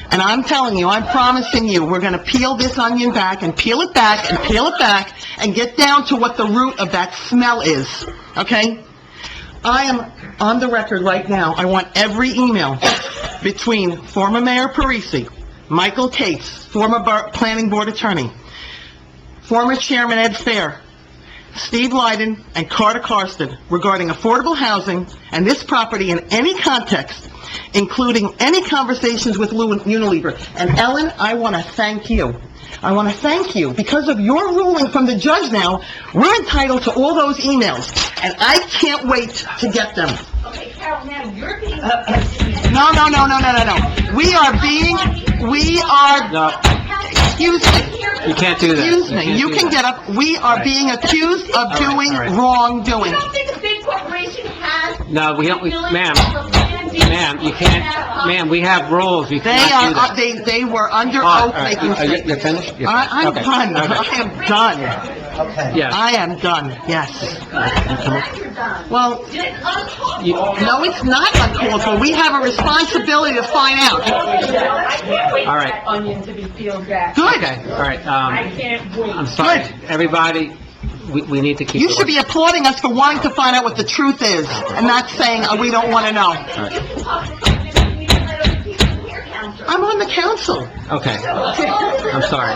And I'm telling you, I'm promising you, we're going to peel this onion back and peel it back and peel it back and get down to what the root of that smell is, okay? I am on the record right now. I want every email between former Mayor Parisi, Michael Cates, former planning board attorney, former Chairman Ed Fair, Steve Leiden, and Carter Karsten regarding affordable housing and this property in any context, including any conversations with Unilever. And Ellen, I want to thank you. I want to thank you. Because of your ruling from the judge now, we're entitled to all those emails, and I can't wait to get them. Okay, Carol, now you're being... No. Excuse me. You can't do that. Excuse me, you can get up. We are being accused of doing wrongdoing. You don't think a big corporation has... No, we don't, ma'am, you can't, ma'am, we have rules, you cannot do that. They were under oath making You're statements. finished? I'm Okay. done. Okay. I am done. Yes. I am done, yes. You're done. Well, It's uncalled You- for. no, it's not uncalled for. We have a responsibility to find out. I can't wait All for right. that onion to be peeled back. Good. Okay, all right, I can't wait. I'm sorry, Good. everybody, we need to keep... You should be applauding us for wanting to find out what the truth is, and not saying, oh, we don't want to know. You can talk to them, you can let other people hear, Counselor. I'm on the council. Okay. I'm sorry.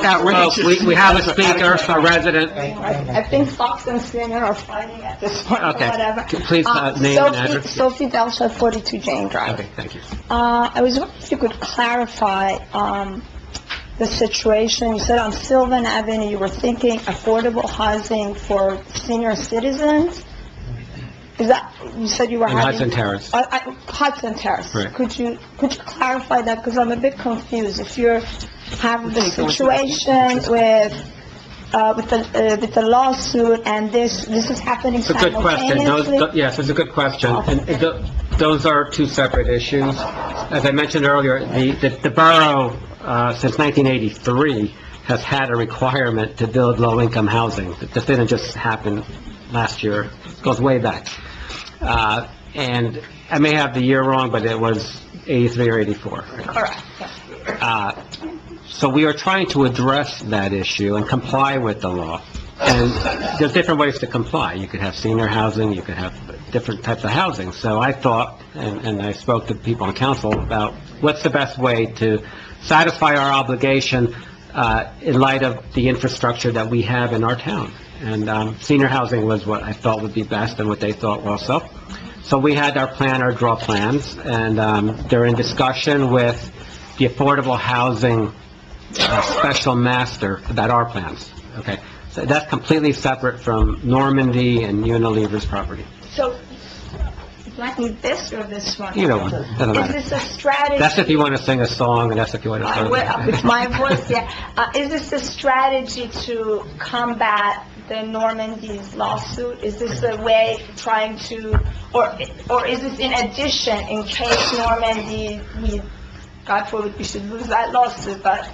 Okay. We have a speaker, a resident. I think Fox and CNN are fighting at this point, or Okay. whatever. Please, name and address. Sophie Belcher, 42 Jane Drive. Okay, thank you. I was wondering if you could clarify, the situation. You said on Sylvan Avenue, you were thinking affordable housing for senior citizens? Is that, you said you were In having... Hudson Terrace. Hudson Terrace. Right. Could you clarify that? Because I'm a bit confused. If you're having the situation with the lawsuit and this is happening It's a good question. simultaneously? Yes, it's a good question. And those are two separate issues. As I mentioned earlier, the borough, since 1983, has had a requirement to build low-income housing. This didn't just happen last year. It goes way back. And I may have the year wrong, but it was 83 or 84. Correct. So we are trying to address that issue and comply with the law. And there's different ways to comply. You could have senior housing, you could have different types of housing. So I thought, and I spoke to people on council about what's the best way to satisfy our obligation in light of the infrastructure that we have in our town. And senior housing was what I felt would be best and what they thought also. So we had our planner draw plans, and they're in discussion with the affordable housing special master about our plans. Okay? So that's completely separate from Normandy and Unilever's property. So, like with this or this one? Either one, doesn't Is matter. this a strategy? That's if you want to sing a song, and that's if you want to... With my voice, yeah. Is this a strategy to combat the Normandy's lawsuit? Is this a way trying to, or is this in addition, in case Normandy, God forbid we should lose that lawsuit, but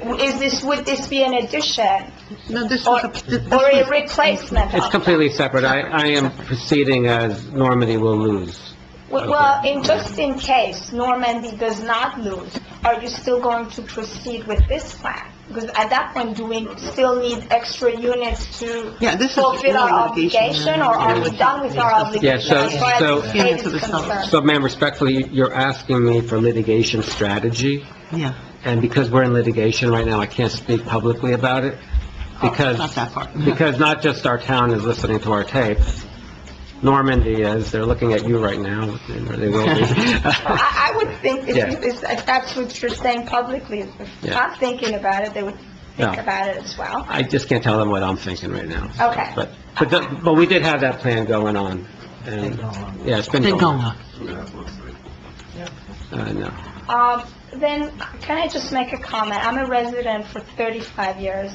would this be an addition? No, this Or was a replacement It's of? completely separate. I am proceeding as Normandy will lose. Well, just in case Normandy does not lose, are you still going to proceed with this plan? Because at that point, do we still need extra units to Yeah, this is fulfill our really litigation. obligation, or are we done with our obligation Yeah, as far as so- the state is concerned? So, ma'am, respectfully, you're asking me for litigation strategy, Yeah. and because we're in litigation right now, I can't speak publicly about it, because... Not that far. Because not just our town is listening to our tape, Normandy is, they're looking at you right now, or they will be. I would think Yeah. if that's what you're saying publicly, if Yeah. not thinking about it, they would think No. about it as well. I just can't tell them what I'm thinking right now. Okay. But we did have that plan going on, and, yeah, it's been They're going going on. on. No. Then, can I just make a comment? I'm a resident for 35 years.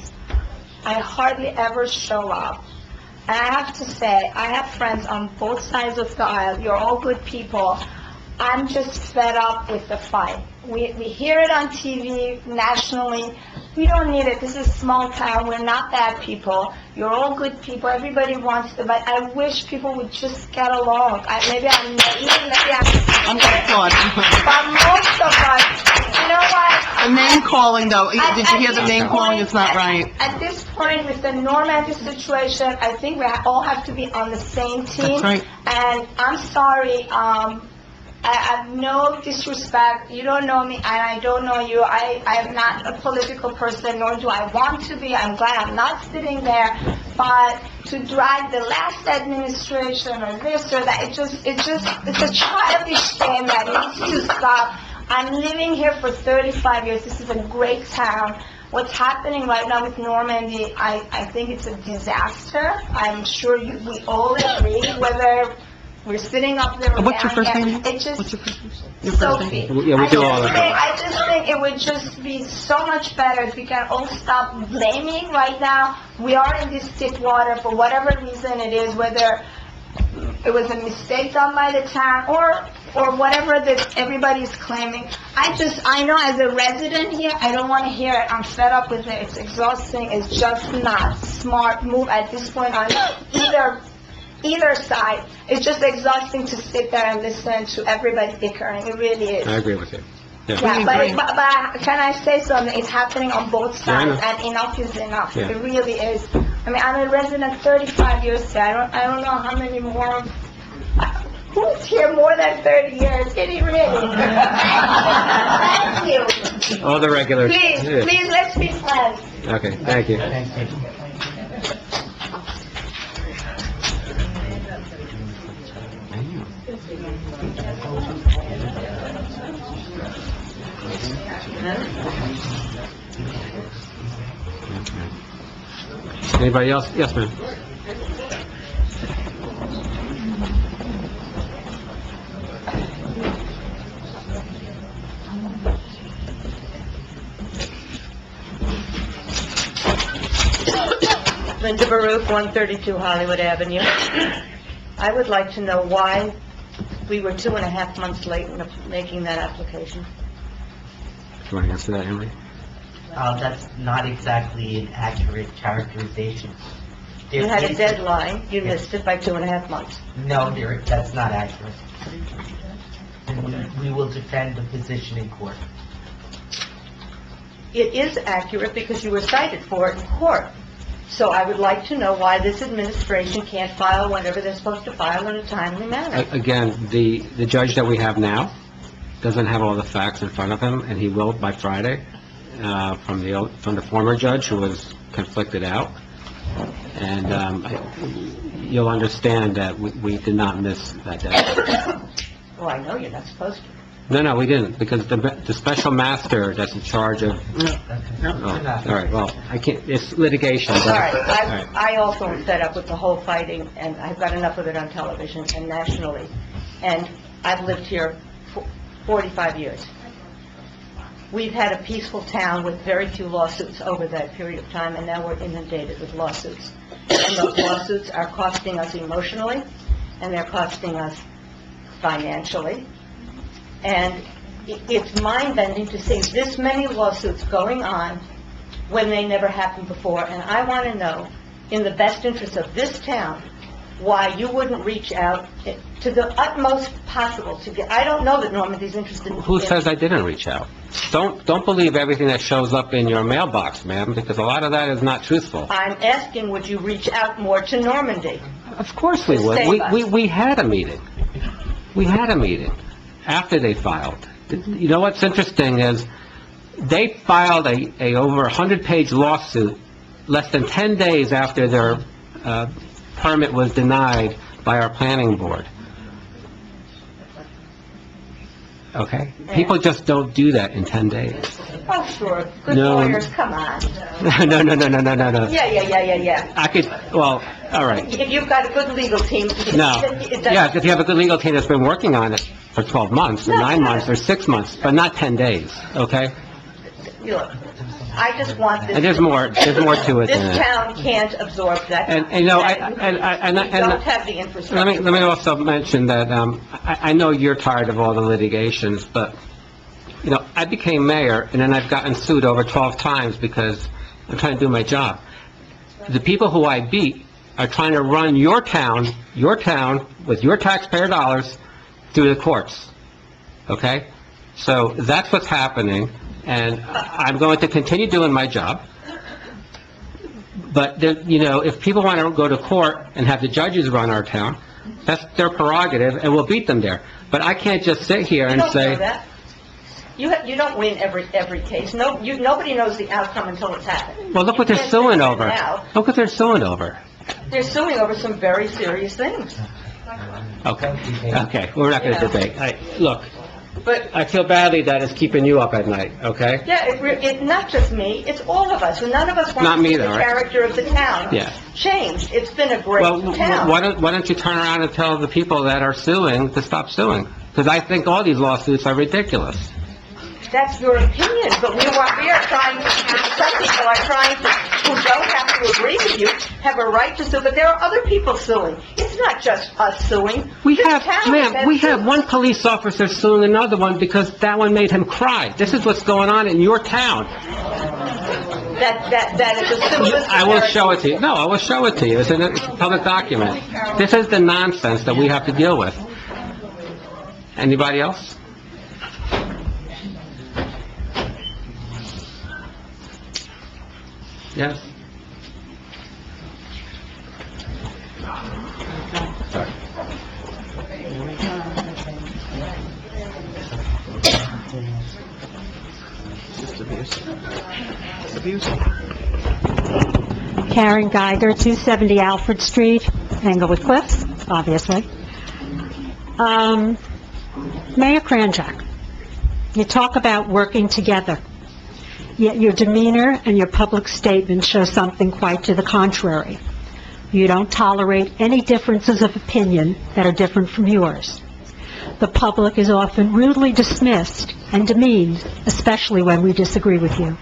I hardly ever show up. And I have to say, I have friends on both sides of the aisle. You're all good people. I'm just fed up with the fight. We hear it on TV, nationally. We don't need it. This is small town. We're not bad people. You're all good people. Everybody wants to, but I wish people would just get along. Maybe I'm naive, maybe I'm going to applaud. but most of us, you know what? The name calling, though, did you hear the name calling? It's not right. At this point, with the Normandy situation, I think we all have to be on the same team. That's right. And I'm sorry, I have no disrespect. You don't know me, and I don't know you. I am not a political person, nor do I want to be. I'm glad I'm not sitting there. But to drag the last administration or this or that, it's a childish game that needs to stop. I'm living here for 35 years. This is a great town. What's happening right now with Normandy, I think it's a disaster. I'm sure we all agree, whether we're sitting up there or What's your down first here. name? It's just What's your first name? Your first Sophie. name? Yeah, we do all of that. I just think it would just be so much better if we can all stop blaming right now. We are in this deep water for whatever reason it is, whether it was a mistake done by the town or whatever that everybody's claiming. I know as a resident here, I don't want to hear it. I'm fed up with it. It's exhausting. It's just not smart move at this point on either side. It's just exhausting to sit there and listen to everybody bickering. It really is. I agree with you. Yeah. Yeah, but can I say something? It's happening on both Yeah, I know. sides, and enough is enough. Yeah. It really is. I mean, I'm a resident 35 years here. I don't know how many more. Who's here more than 30 years? Can you really? Thank you. All the regulars. Please, Yeah. please, let's be friends. Okay, thank you. Anybody else? Yes, ma'am. Linda Baruch, 132 Hollywood Avenue. I would like to know why we were 2.5 months late in making that application. Do you want to answer that, Henry? That's not exactly an accurate characterization. You had a deadline, you missed it by 2.5 months. No, that's not accurate. And we will defend the position in court. It is accurate because you were cited for it in court. So I would like to know why this administration can't file whenever they're supposed to file in a timely manner. Again, the judge that we have now doesn't have all the facts in front of him, and he will by Friday, from the former judge who was conflicted out. And you'll understand that we did not miss that deadline. Well, I know you're not supposed to. No, we didn't, because the special master that's in charge of... Oh, all right, well, I can't, it's litigation. but- All right, all right. I also am fed up with the whole fighting, and I've got enough of it on television and nationally. And I've lived here for 45 years. We've had a peaceful town with very few lawsuits over that period of time, and now we're inundated with lawsuits. And those lawsuits are costing us emotionally, and they're costing us financially. And it's mind-bending to see this many lawsuits going on when they never happened before. And I want to know, in the best interest of this town, why you wouldn't reach out to the utmost possible to get... I don't know that Normandy's interested in... Who says I didn't reach out? Don't believe everything that shows up in your mailbox, ma'am, because a lot of that is not truthful. I'm asking, would you reach out more to Normandy? Of course we To would. save us. We had a meeting. We had a meeting after they filed. You know what's interesting is, they filed a over 100-page lawsuit less than 10 days after their permit was denied by our planning board. Okay? People just don't do that in 10 days. Oh, sure. Good No. lawyers, come on. No. Yeah. I could, well, all right. If you've got a good legal team... No. it doesn't- Yeah, if you have a good legal team that's been working on it for 12 months, or 9 months, or 6 months, but not 10 days, okay? Look, I just want this... And there's more to it This than that. town can't absorb that. And, you know, We don't have the infrastructure. let me also mention that, I know you're tired of all the litigations, but, you know, I became mayor, and then I've gotten sued over 12 times because I'm trying to do my job. The people who I beat are trying to run your town, with your taxpayer dollars, through the courts, okay? So that's what's happening, and I'm going to continue doing my job. But, you know, if people want to go to court and have the judges run our town, that's their prerogative, and we'll beat them there. But I can't just sit here You and don't know say, that. You don't win every case. Nobody knows the outcome until it's happened. well, look what You they're can't suing say over. now. Look what they're suing over. They're suing over some very serious things. Okay, we're not going to debate. Look, But, I feel badly that it's keeping you up at night, okay? yeah, it's not just me, it's all of us. None of us Not want to me, see though, the right? character of the town Yeah. changed. It's been a great Well, town. why don't you turn around and tell the people that are suing to stop suing? Because I think all these lawsuits are ridiculous. That's your opinion, but we are trying to, some people are trying to, who don't have to agree with you, have a right to sue, but there are other people suing. It's not just us suing. We This have, town has ma'am, been we have sued. one police officer suing another one because that one made him cry. This is what's going on in your town. That is a simplistic... I will show it to you. No, I will show it to you. It's in a public document. This is the nonsense that we have to deal with. Anybody else? Yes? Sorry. Abuse. Karen Geiger, 270 Alfred Street, Englewood Cliffs, obviously. Mayor Kranjak, you talk about working together, yet your demeanor and your public statements show something quite to the contrary. You don't tolerate any differences of opinion that are different from yours. The public is often rudely dismissed and demeaned, especially when we disagree with you.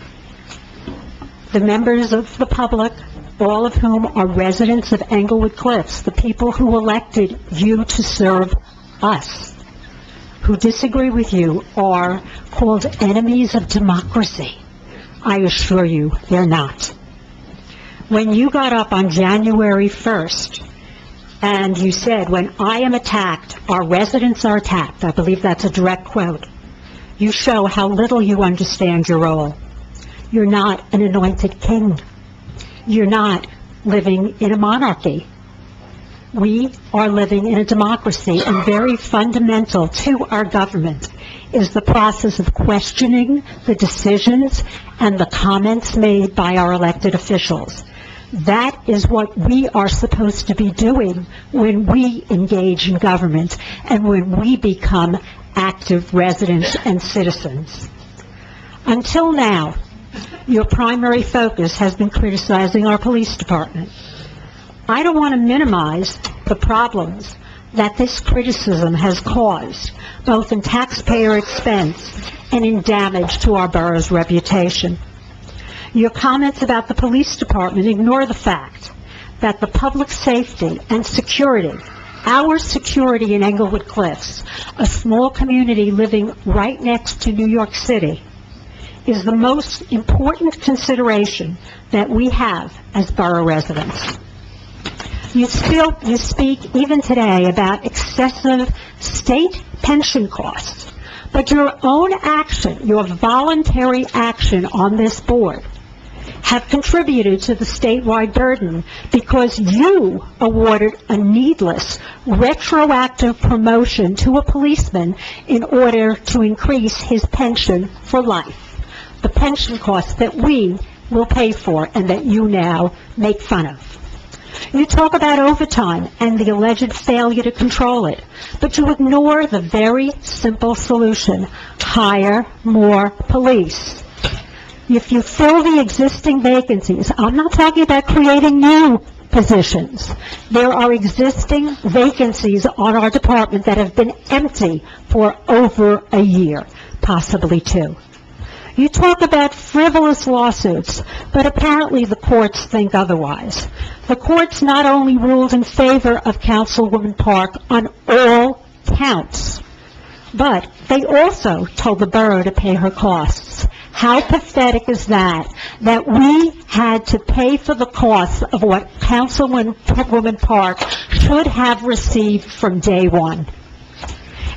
The members of the public, all of whom are residents of Englewood Cliffs, the people who elected you to serve us, who disagree with you, are called enemies of democracy. I assure you, they're not. When you got up on January 1st, and you said, "When I am attacked, our residents are attacked," I believe that's a direct quote, you show how little you understand your role. You're not an anointed king. You're not living in a monarchy. We are living in a democracy, and very fundamental to our government is the process of questioning the decisions and the comments made by our elected officials. That is what we are supposed to be doing when we engage in government and when we become active residents and citizens. Until now, your primary focus has been criticizing our police department. I don't want to minimize the problems that this criticism has caused, both in taxpayer expense and in damage to our borough's reputation. Your comments about the police department ignore the fact that the public safety and security, our security in Englewood Cliffs, a small community living right next to New York City, is the most important consideration that we have as borough residents. You speak even today about excessive state pension costs, but your own action, your voluntary action on this board, have contributed to the statewide burden because you awarded a needless, retroactive promotion to a policeman in order to increase his pension for life. The pension costs that we will pay for and that you now make fun of. You talk about overtime and the alleged failure to control it, but you ignore the very simple solution: hire more police. If you fill the existing vacancies, I'm not talking about creating new positions. There are existing vacancies on our department that have been empty for over a year, possibly two. You talk about frivolous lawsuits, but apparently the courts think otherwise. The courts not only ruled in favor of Councilwoman Park on all counts, but they also told the borough to pay her costs. How pathetic is that we had to pay for the costs of what Councilwoman Park should have received from day one.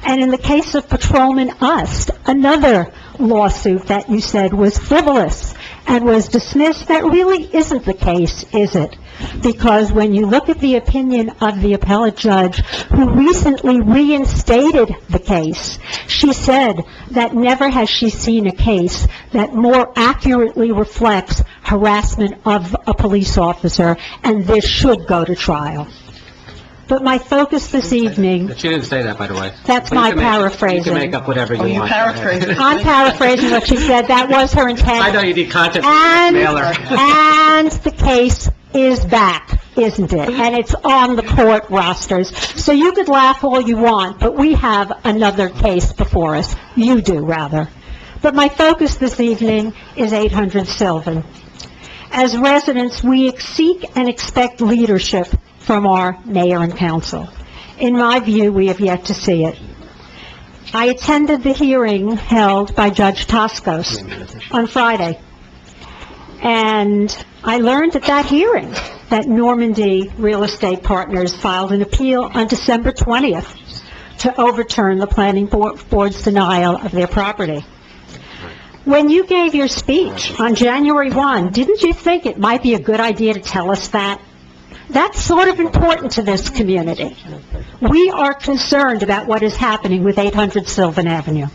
And in the case of Patrolman Ust, another lawsuit that you said was frivolous and was dismissed, that really isn't the case, is it? Because when you look at the opinion of the appellate judge who recently reinstated the case, she said that never has she seen a case that more accurately reflects harassment of a police officer, and this should go to trial. But my focus this evening... She didn't say that, by the way. That's Well, my you can paraphrasing. You can make up whatever you want. I'm paraphrasing what she said. That was her intent. I know you need content. And the case is back, isn't it? And it's on the court rosters. So you could laugh all you want, but we have another case before us. You do, rather. But my focus this evening is 800 Sylvan. As residents, we seek and expect leadership from our mayor and council. In my view, we have yet to see it. I attended the hearing held by Judge Toscos on Friday, and I learned at that hearing that Normandy Real Estate Partners filed an appeal on December 20th to overturn the planning board's denial of their property. When you gave your speech on January 1, didn't you think it might be a good idea to tell us that? That's sort of important to this community. We are concerned about what is happening with 800 Sylvan Avenue.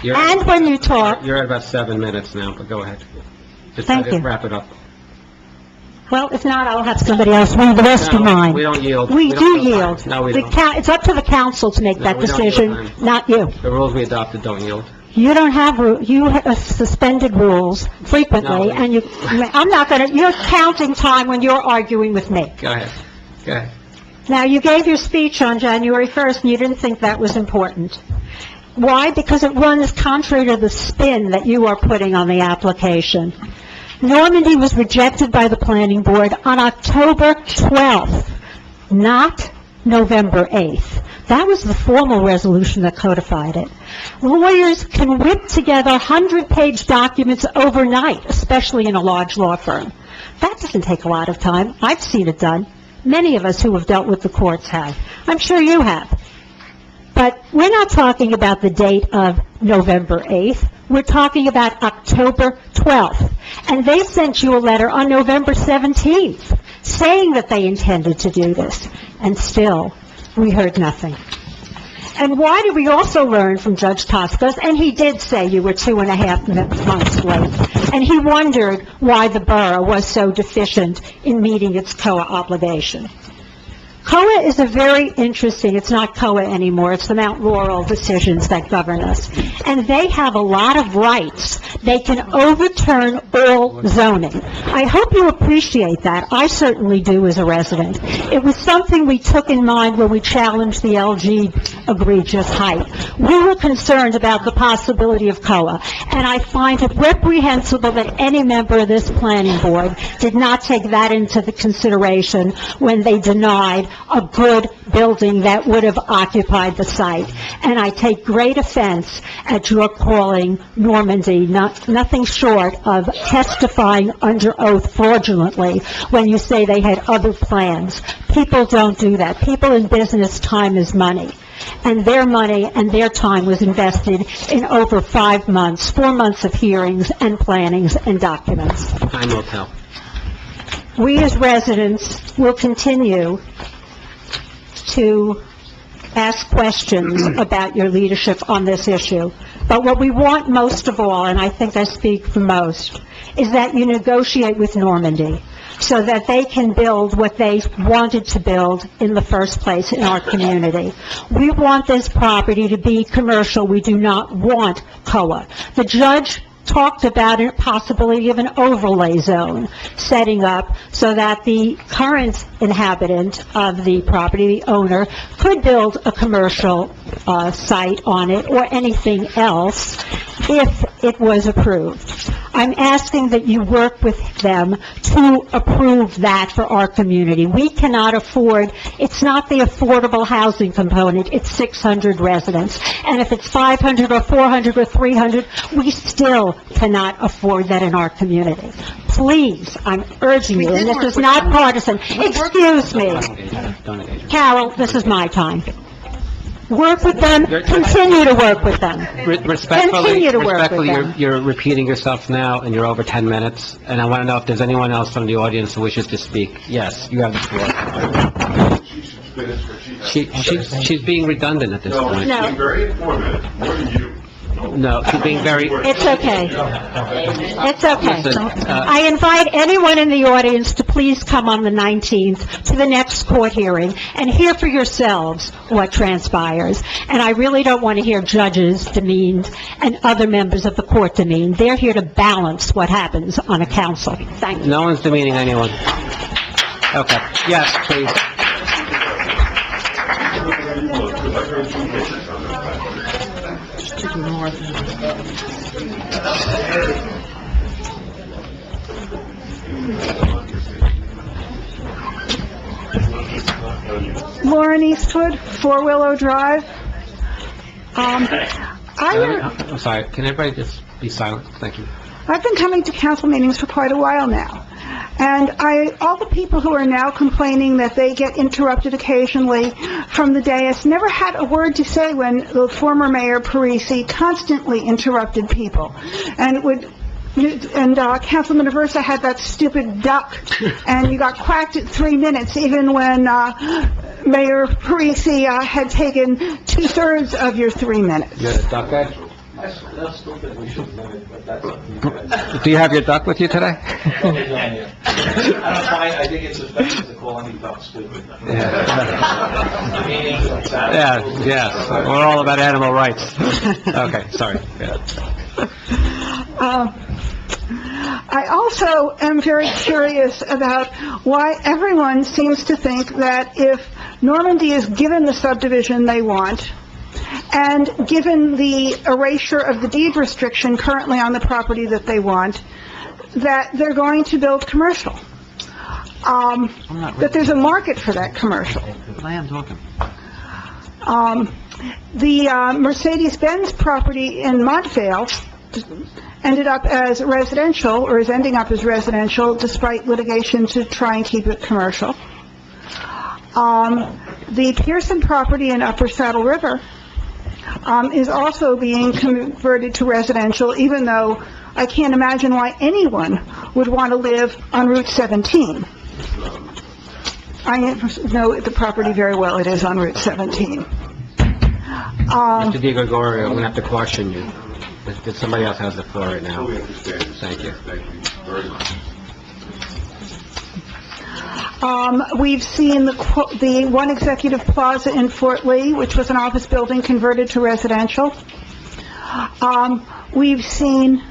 You're- And when you talk, You're at about 7 minutes now, but go ahead. Just try Thank to you. wrap it up. well, if not, I'll have somebody else read the rest of No, mine. we don't yield. We don't do yield time. yield. No, we The don't. It's up to the council to make No, that we don't yield decision, time. not you. The rules we adopted don't yield. You don't have, you have suspended rules frequently, No. and I'm not you're counting time when you're arguing with me. Go ahead. Go ahead. Now, you gave your speech on January 1st, and you didn't think that was important. Why? Because it runs contrary to the spin that you are putting on the application. Normandy was rejected by the planning board on October 12th, not November 8th. That was the formal resolution that codified it. Lawyers can whip together 100-page documents overnight, especially in a large law firm. That doesn't take a lot of time. I've seen it done. Many of us who have dealt with the courts have. I'm sure you have. But we're not talking about the date of November 8th. We're talking about October 12th. And they sent you a letter on November 17th saying that they intended to do this. And still, we heard nothing. And why did we also learn from Judge Toscos, and he did say you were 2.5 months late, and he wondered why the borough was so deficient in meeting its COA obligation. COA is a very interesting, it's not COA anymore, it's the Mount Laurel decisions that govern us. And they have a lot of rights. They can overturn all zoning. I hope you appreciate that. I certainly do as a resident. It was something we took in mind when we challenged the LG egregious height. We were concerned about the possibility of COA, and I find it reprehensible that any member of this planning board did not take that into the consideration when they denied a good building that would have occupied the site. And I take great offense at your calling Normandy nothing short of testifying under oath fraudulently when you say they had other plans. People don't do that. People in business, time is money. And their money and their time was invested in over 5 months, 4 months of hearings and plannings and documents. Time will tell. We as residents will continue to ask questions about your leadership on this issue. But what we want most of all, and I think I speak for most, is that you negotiate with Normandy so that they can build what they wanted to build in the first place in our community. We want this property to be commercial. We do not want COA. The judge talked about a possibility of an overlay zone setting up so that the current inhabitant of the property, the owner, could build a commercial site on it or anything else if it was approved. I'm asking that you work with them to approve that for our community. We cannot afford, it's not the affordable housing component, it's 600 residents. And if it's 500 or 400 or 300, we still cannot afford that in our community. Please, I'm urging you, and this is not partisan. Excuse me. Carol, this is my time. Work with them, continue to work with them. Continue to work with them. You're repeating yourself now, and you're over 10 minutes, and I want to know if there's anyone else from the audience who wishes to speak. Yes, you have the floor. She's being redundant at this point. No. She's very informative, more than you. No, she's being very... It's okay. It's okay. Listen, I invite anyone in the audience to please come on the 19th to the next court hearing and hear for yourselves what transpires. And I really don't want to hear judges demeaned and other members of the court demeaned. They're here to balance what happens on a council. Thank you. No one's demeaning anyone. Okay. Yes, please. Lauren Eastwood, Four Willow Drive. I'm sorry, can everybody just be silent? Thank you. I've been coming to council meetings for quite a while now. And all the people who are now complaining that they get interrupted occasionally from the dais never had a word to say when the former Mayor Parisi constantly interrupted people. And Councilman Aversa had that stupid duck, and you got quacked at 3 minutes, even when Mayor Parisi had taken 2/3 of your 3 minutes. You had a duck egg? I still think we should limit, but that's up to you guys. Do you have your duck with you today? I don't find, I think it's offensive to call any duck stupid. Meaning, Yeah, yes, we're all about animal rights. Okay, sorry. Yeah. I also am very curious about why everyone seems to think that if Normandy is given the subdivision they want, and given the erasure of the deed restriction currently on the property that they want, that they're going to build commercial. That there's a market for that commercial. Land's open. The Mercedes-Benz property in Montvale ended up as residential, or is ending up as residential, despite litigation to try and keep it commercial. The Pearson property in Upper Saddle River is also being converted to residential, even though I can't imagine why anyone would want to live on Route 17. I know the property very well. It is on Route 17. Mr. Di Gregorio, I'm going to have to caution you. Somebody else has the floor right now. Thank you. Thank you very much. We've seen the One Executive Plaza in Fort Lee, which was an office building converted to residential. We're seeing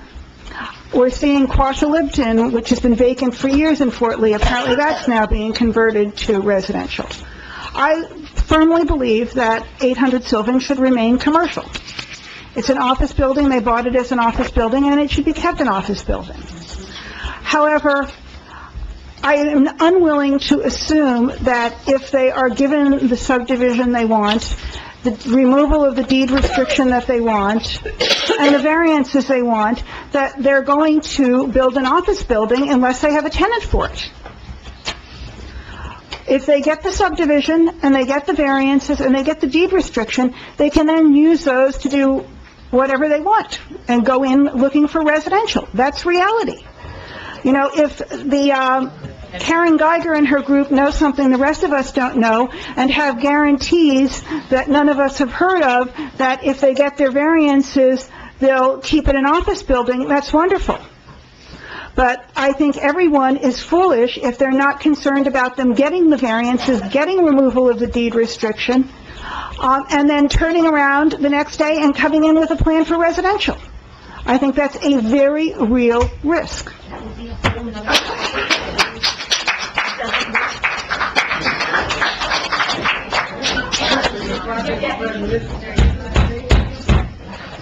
Quasha Lipton, which has been vacant for years in Fort Lee. Apparently that's now being converted to residential. I firmly believe that 800 Sylvan should remain commercial. It's an office building, they bought it as an office building, and it should be kept an office building. However, I am unwilling to assume that if they are given the subdivision they want, the removal of the deed restriction that they want, and the variances they want, that they're going to build an office building unless they have a tenant for it. If they get the subdivision, and they get the variances, and they get the deed restriction, they can then use those to do whatever they want, and go in looking for residential. That's reality. You know, if the, Karen Geiger and her group know something the rest of us don't know, and have guarantees that none of us have heard of, that if they get their variances, they'll keep it an office building, that's wonderful. But I think everyone is foolish if they're not concerned about them getting the variances, getting removal of the deed restriction, and then turning around the next day and coming in with a plan for residential. I think that's a very real risk.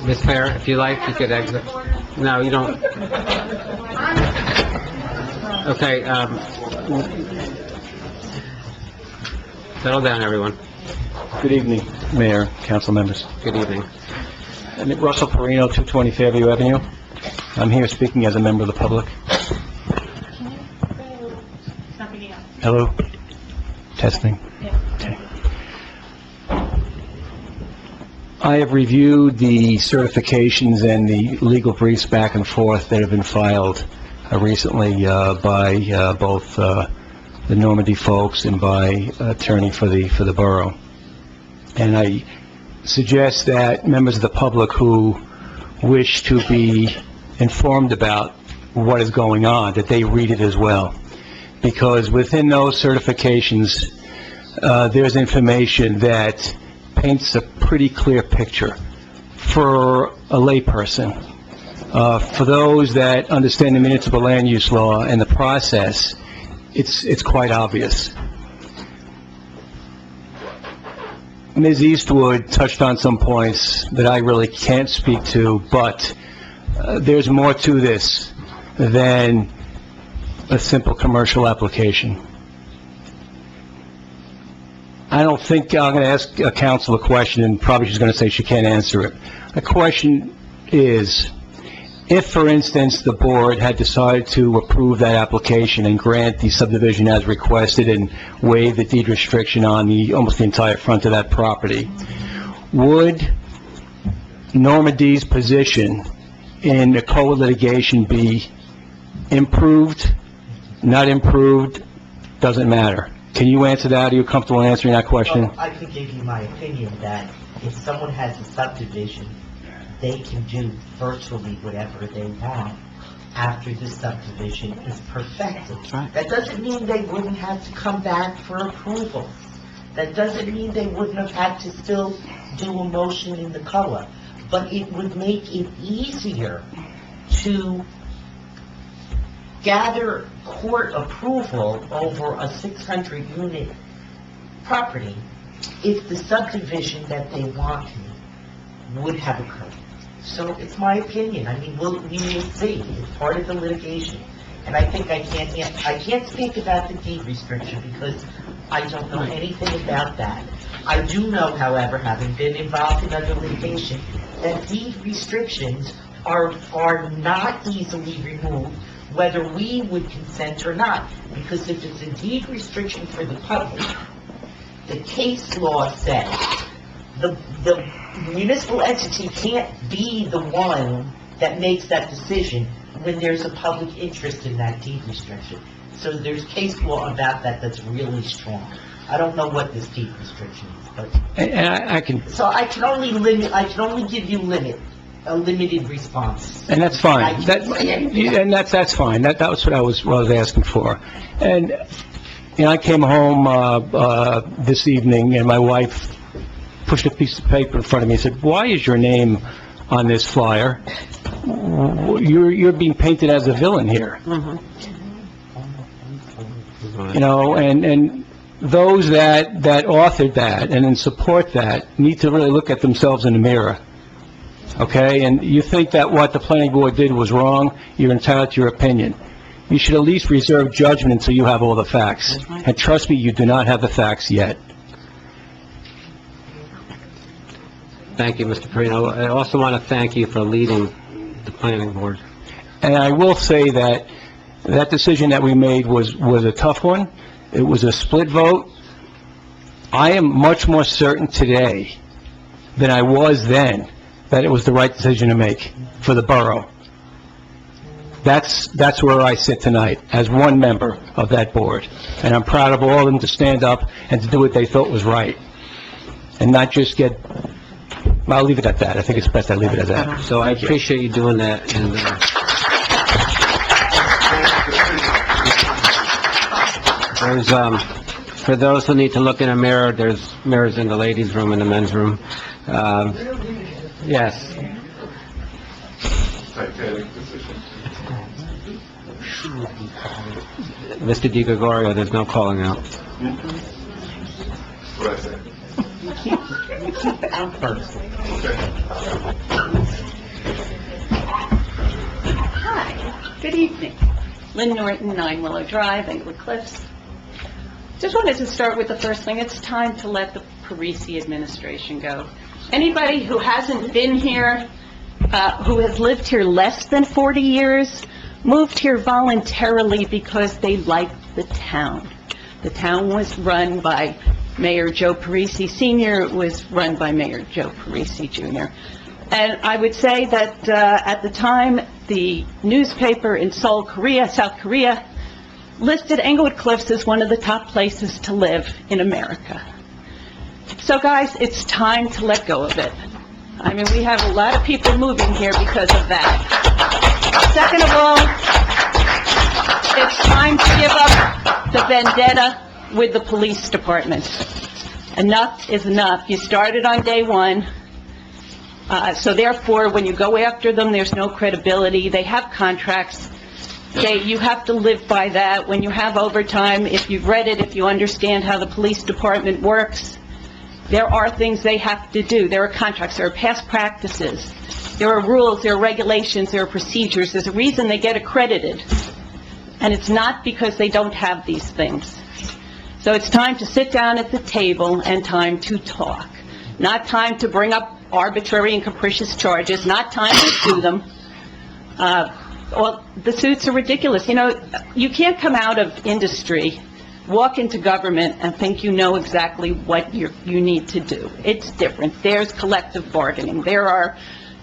Ms. Fair, if you like, you could exit. No, you don't. Okay, settle down, everyone. Good evening, Mayor, council members. Good evening. Russell Perino, 220 Fairview Avenue. I'm here speaking as a member of the public. Hello? Testing? Okay. I have reviewed the certifications and the legal briefs back and forth that have been filed recently by both the Normandy folks and by attorney for the borough. And I suggest that members of the public who wish to be informed about what is going on, that they read it as well. Because within those certifications, there's information that paints a pretty clear picture for a layperson. For those that understand the municipal land use law and the process, it's quite obvious. Ms. Eastwood touched on some points that I really can't speak to, but there's more to this than a simple commercial application. I don't think I'm going to ask a council a question, and probably she's going to say she can't answer it. The question is, if, for instance, the board had decided to approve that application and grant the subdivision as requested and waive the deed restriction on almost the entire front of that property, would Normandy's position in the COA litigation be improved, not improved, doesn't matter? Can you answer that? Are you comfortable answering that question? Well, I can give you my opinion that if someone has a subdivision they can do virtually whatever they want after the subdivision is perfected. That doesn't mean they wouldn't have to come back for approval. That doesn't mean they wouldn't have had to still do a motion in the COA. But it would make it easier to gather court approval over a 600-unit property if the subdivision that they wanted would have occurred. So it's my opinion. I mean, we will see. It's part of the litigation. And I think I can't speak about the deed restriction because I don't know anything about that. I do know, however, having been involved in other litigation, that deed restrictions are not easily removed, whether we would consent or not. Because if it's a deed restriction for the public, the case law says the municipal entity can't be the one that makes that decision when there's a public interest in that deed restriction. So there's case law about that that's really strong. I don't know what this deed restriction is, but... And I can... So I can only give you a limited response. And that's fine. That's fine. That was what I was asking for. And, I came home, this evening, and my wife pushed a piece of paper in front of me and said, "Why is your name on this flyer? You're being painted as a villain here." And those that authored that and then support that need to really look at themselves in the mirror. Okay? And you think that what the planning board did was wrong, you're entitled to your opinion. You should at least reserve judgment until you have all the facts. And trust me, you do not have the facts yet. Thank you, Mr. Perino. I also want to thank you for leading the planning board. And I will say that decision that we made was a tough one. It was a split vote. I am much more certain today than I was then that it was the right decision to make for the borough. That's where I sit tonight, as one member of that board. And I'm proud of all of them to stand up and to do what they thought was right. And not just I'll leave it at that. I think it's best I leave it at that. So I appreciate you doing that. And for those who need to look in a mirror, there's mirrors in the ladies' room and the men's room. Yes. Mr. DiGregorio, there's no calling out. Keep it out first. Hi, good evening. Lynn Norton, 9 Willow Drive, Englewood Cliffs. Just wanted to start with the first thing. It's time to let the Parisi administration go. Anybody who hasn't been here, who has lived here less than 40 years, moved here voluntarily because they liked the town. The town was run by Mayor Joe Parisi Sr. It was run by Mayor Joe Parisi Jr. And I would say that at the time, the newspaper in Seoul, South Korea, listed Englewood Cliffs as one of the top places to live in America. So guys, it's time to let go of it. I mean, we have a lot of people moving here because of that. Second of all, it's time to give up the vendetta with the police department. Enough is enough. You started on day one. So therefore, when you go after them, there's no credibility. They have contracts. You have to live by that. When you have overtime, if you've read it, if you understand how the police department works, there are things they have to do. There are contracts, there are past practices, there are rules, there are regulations, there are procedures. There's a reason they get accredited. And it's not because they don't have these things. So it's time to sit down at the table and time to talk. Not time to bring up arbitrary and capricious charges, not time to sue them. Well, the suits are ridiculous. You know, you can't come out of industry, walk into government, and think you know exactly what you need to do. It's different. There's collective bargaining. There are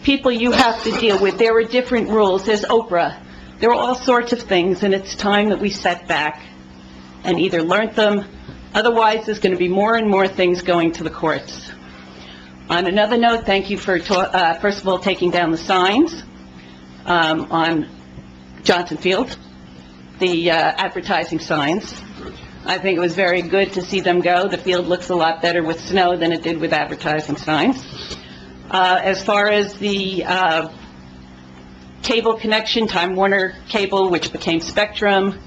people you have to deal with. There are different rules. There's Oprah. There are all sorts of things, and it's time that we sat back and either learned them. Otherwise, there's going to be more and more things going to the courts. On another note, thank you for, first of all, taking down the signs on Johnson Field, the advertising signs. I think it was very good to see them go. The field looks a lot better with snow than it did with advertising signs. As far as the cable connection, Time Warner Cable, which became Spectrum,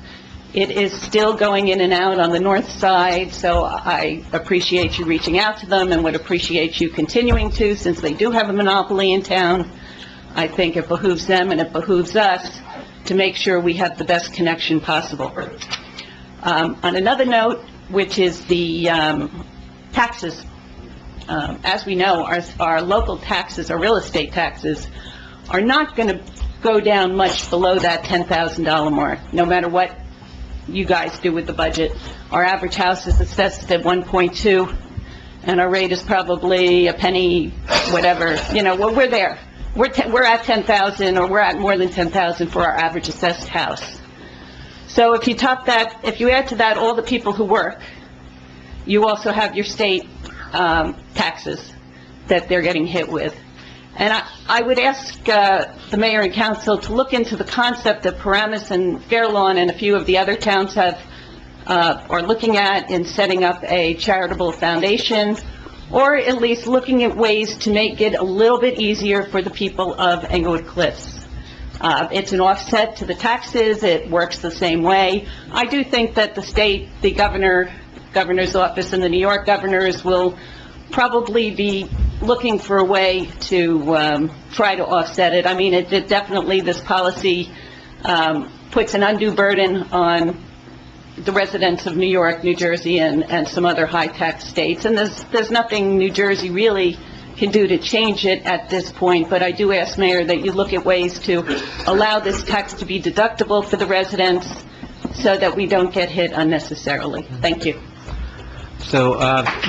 it is still going in and out on the north side, so I appreciate you reaching out to them and would appreciate you continuing to, since they do have a monopoly in town. I think it behooves them and it behooves us to make sure we have the best connection possible. On another note, which is the taxes, as we know, our local taxes, our real estate taxes, are not going to go down much below that $10,000 mark, no matter what you guys do with the budget. Our average house is assessed at 1.2, and our rate is probably a penny, whatever, well, we're there. We're at 10,000, or we're at more than 10,000 for our average assessed house. So if you top that, if you add to that all the people who work, you also have your state taxes that they're getting hit with. And I would ask the mayor and council to look into the concept that Paramus and Fair Lawn and a few of the other towns are looking at in setting up a charitable foundation, or at least looking at ways to make it a little bit easier for the people of Englewood Cliffs. It's an offset to the taxes. It works the same way. I do think that the state, the governor's office, and the New York governors will probably be looking for a way to try to offset it. I mean, it definitely, this policy puts an undue burden on the residents of New York, New Jersey, and some other high-tax states. And there's nothing New Jersey really can do to change it at this point. But I do ask, Mayor, that you look at ways to allow this tax to be deductible for the residents so that we don't get hit unnecessarily. Thank you. So,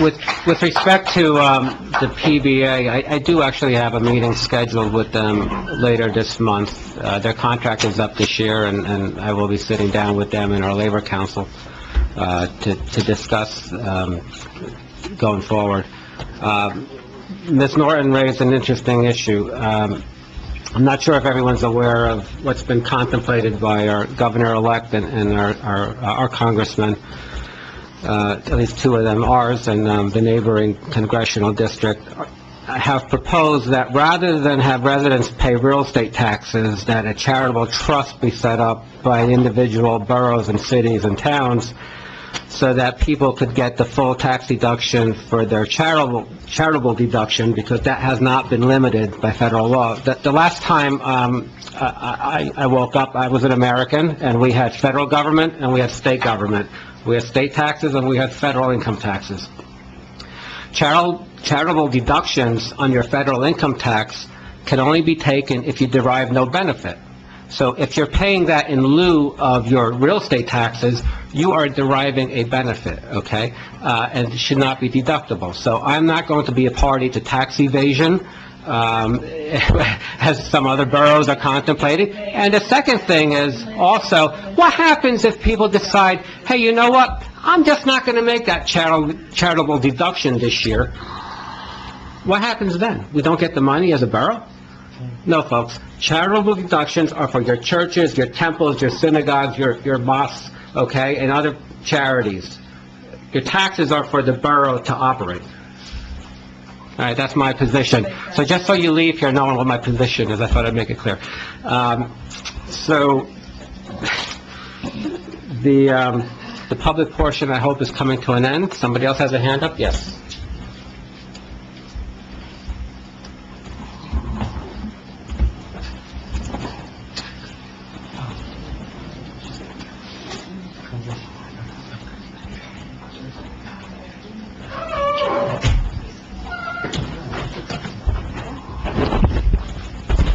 with respect to the PBA, I do actually have a meeting scheduled with them later this month. Their contract is up this year, and I will be sitting down with them and our Labor Council to discuss going forward. Ms. Norton raised an interesting issue. I'm not sure if everyone's aware of what's been contemplated by our governor-elect and our congressman. At least two of them, ours and the neighboring congressional district, have proposed that rather than have residents pay real estate taxes, that a charitable trust be set up by individual boroughs and cities and towns so that people could get the full tax deduction for their charitable deduction, because that has not been limited by federal law. The last time I woke up, I was an American, and we had federal government and we had state government. We had state taxes and we had federal income taxes. Charitable deductions on your federal income tax can only be taken if you derive no benefit. So if you're paying that in lieu of your real estate taxes, you are deriving a benefit, okay? And it should not be deductible. So I'm not going to be a party to tax evasion, as some other boroughs are contemplating. And the second thing is also, what happens if people decide, hey, you know what, I'm just not going to make that charitable deduction this year? What happens then? We don't get the money as a borough? No, folks. Charitable deductions are for your churches, your temples, your synagogues, your mosques, okay, and other charities. Your taxes are for the borough to operate. All right, that's my position. So just so you leave here knowing what my position is, I thought I'd make it clear. So the public portion, I hope, is coming to an end. Somebody else has a hand up? Yes.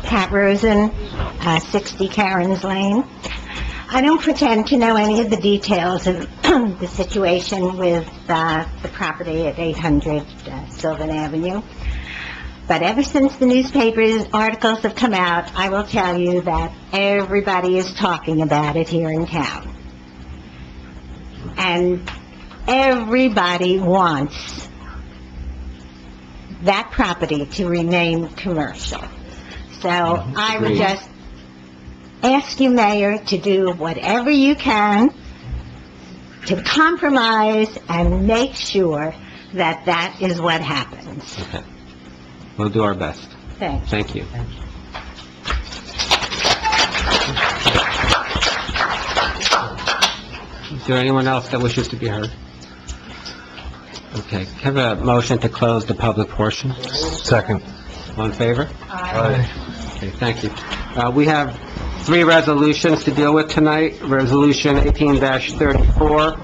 Pat Rosen, 60 Karen's Lane. I don't pretend to know any of the details of the situation with the property at 800 Sylvan Avenue. But ever since the newspaper articles have come out, I will tell you that everybody is talking about it here in town. And everybody wants that property to remain commercial. So I would Agreed. just ask you, Mayor, to do whatever you can to compromise and make sure that that is what happens. Okay. We'll do our best. Thanks. Thank you. Is there anyone else that wishes to be heard? Okay, have a motion to close the public portion. Second. All in favor? Aye. Okay, thank you. We have 3 resolutions to deal with tonight. Resolution 18-34.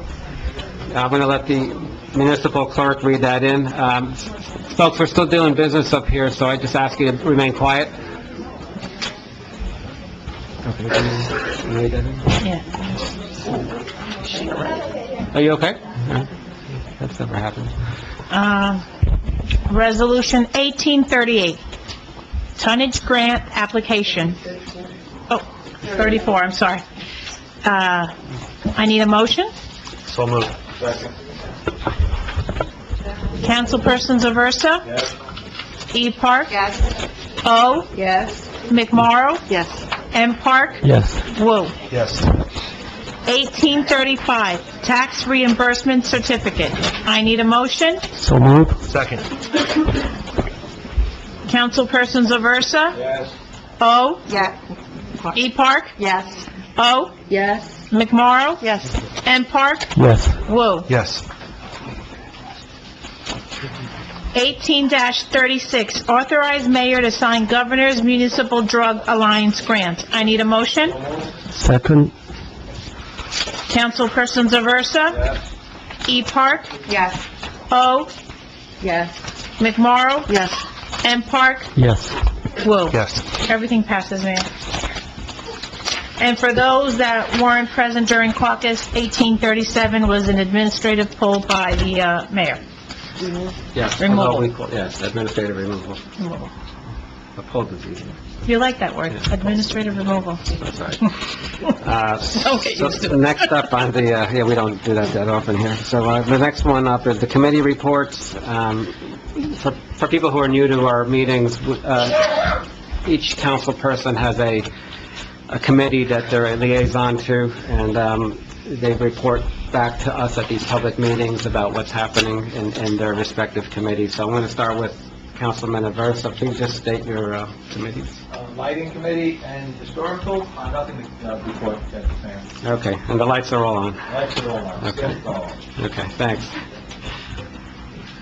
I'm going to let the municipal clerk read that in. Folks, we're still doing business up here, so I just ask you to remain quiet. Okay, can you read that in? Yeah. Are you okay? No? That's never happened. Resolution 1838, tonnage grant application. Oh, 34, I'm sorry. I need a motion. So moved. Councilpersons Aversa? Yes. E. Park? Yes. O. Yes. McMorro? Yes. M. Park? Yes. Woo. Yes. 1835, tax reimbursement certificate. I need a motion. So moved. Second. Councilpersons Aversa? Yes. O. Yes. E. Park? Yes. O. Yes. McMorro? Yes. M. Park? Yes. Woo. Yes. 18-36, authorize mayor to sign Governor's Municipal Drug Alliance grant. I need a motion. Second. Councilpersons Aversa? Yes. E. Park? Yes. O. Yes. McMorro? Yes. M. Park? Yes. Woo. Yes. Everything passes, Mayor. And for those that weren't present during caucus, 1837 was an administrative poll by the mayor. Yes. Removal. although we call- Yes, administrative removal. A poll is easier. You like that word, administrative removal. That's right. Don't get used to it. Next up on the, yeah, we don't do that often here. So, the next one up is the committee reports. For people who are new to our meetings, each council person has a committee that they're a liaison to, and, they report back to us at these public meetings about what's happening in their respective committees. So I'm going to start with Councilman Aversa. Please just state your, committees. Lighting Committee and Historical, nothing to report, Mayor. Okay, and the lights are all on. Lights are all on. Okay. Yes, all on. Okay, thanks.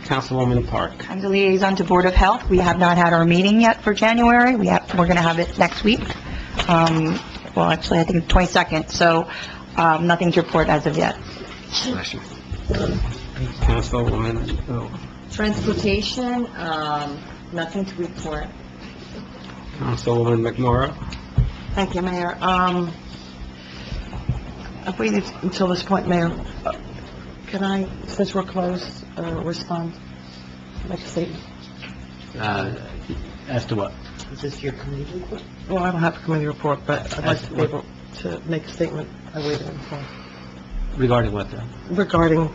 Councilwoman Park. I'm the liaison to Board of Health. We have not had our meeting yet for January. We're going to have it next week. Well, actually, I think it's 22nd, so nothing to report as of yet. Bless you. Councilwoman, Transportation, nothing to report. Councilwoman McMorro. Thank you, Mayor. I've waited until this point, Mayor. Can I, since we're closed, respond? Make a statement? As to what? Is this your committee report? Well, I don't have a committee report, but I'd like to be able to make a statement. I waited until... Regarding what, then? Regarding,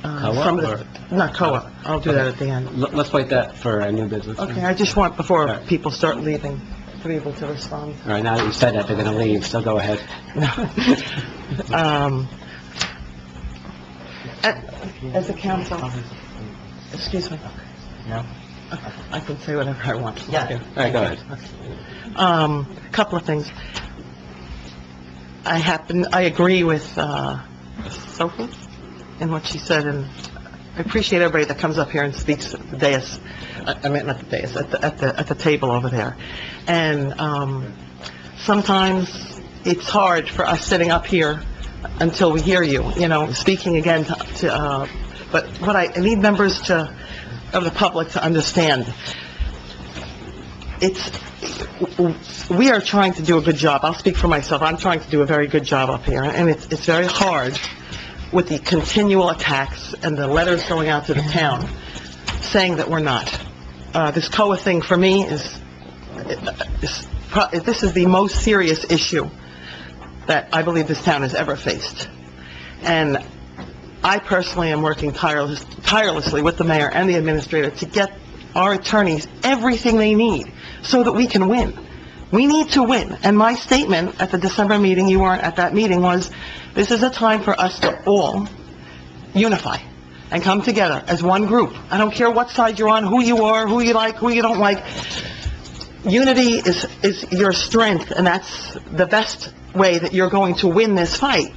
COA, from or- the... Not COA. I'll do that at the end. Let's wait that for a new business. Okay, I just want, before people start leaving, to be able to respond. All right, now that you said that, they're going to leave, so go ahead. As a council, excuse me. No? I can say whatever I want. Yeah. Okay. All right, go ahead. Couple of things. I agree with, Sophie in what she said, and I appreciate everybody that comes up here and speaks at the dais. I mean, not the dais, at the table over there. And, sometimes it's hard for us sitting up here until we hear you, speaking again but what I need members of the public to understand, we are trying to do a good job. I'll speak for myself. I'm trying to do a very good job up here, and it's very hard with the continual attacks and the letters going out to the town saying that we're not. This COA thing for me this is the most serious issue that I believe this town has ever faced. And I personally am working tirelessly with the mayor and the administrator to get our attorneys everything they need so that we can win. We need to win. And my statement at the December meeting, you weren't at that meeting, was this is a time for us to all unify and come together as one group. I don't care what side you're on, who you are, who you like, who you don't like. Unity is your strength, and that's the best way that you're going to win this fight.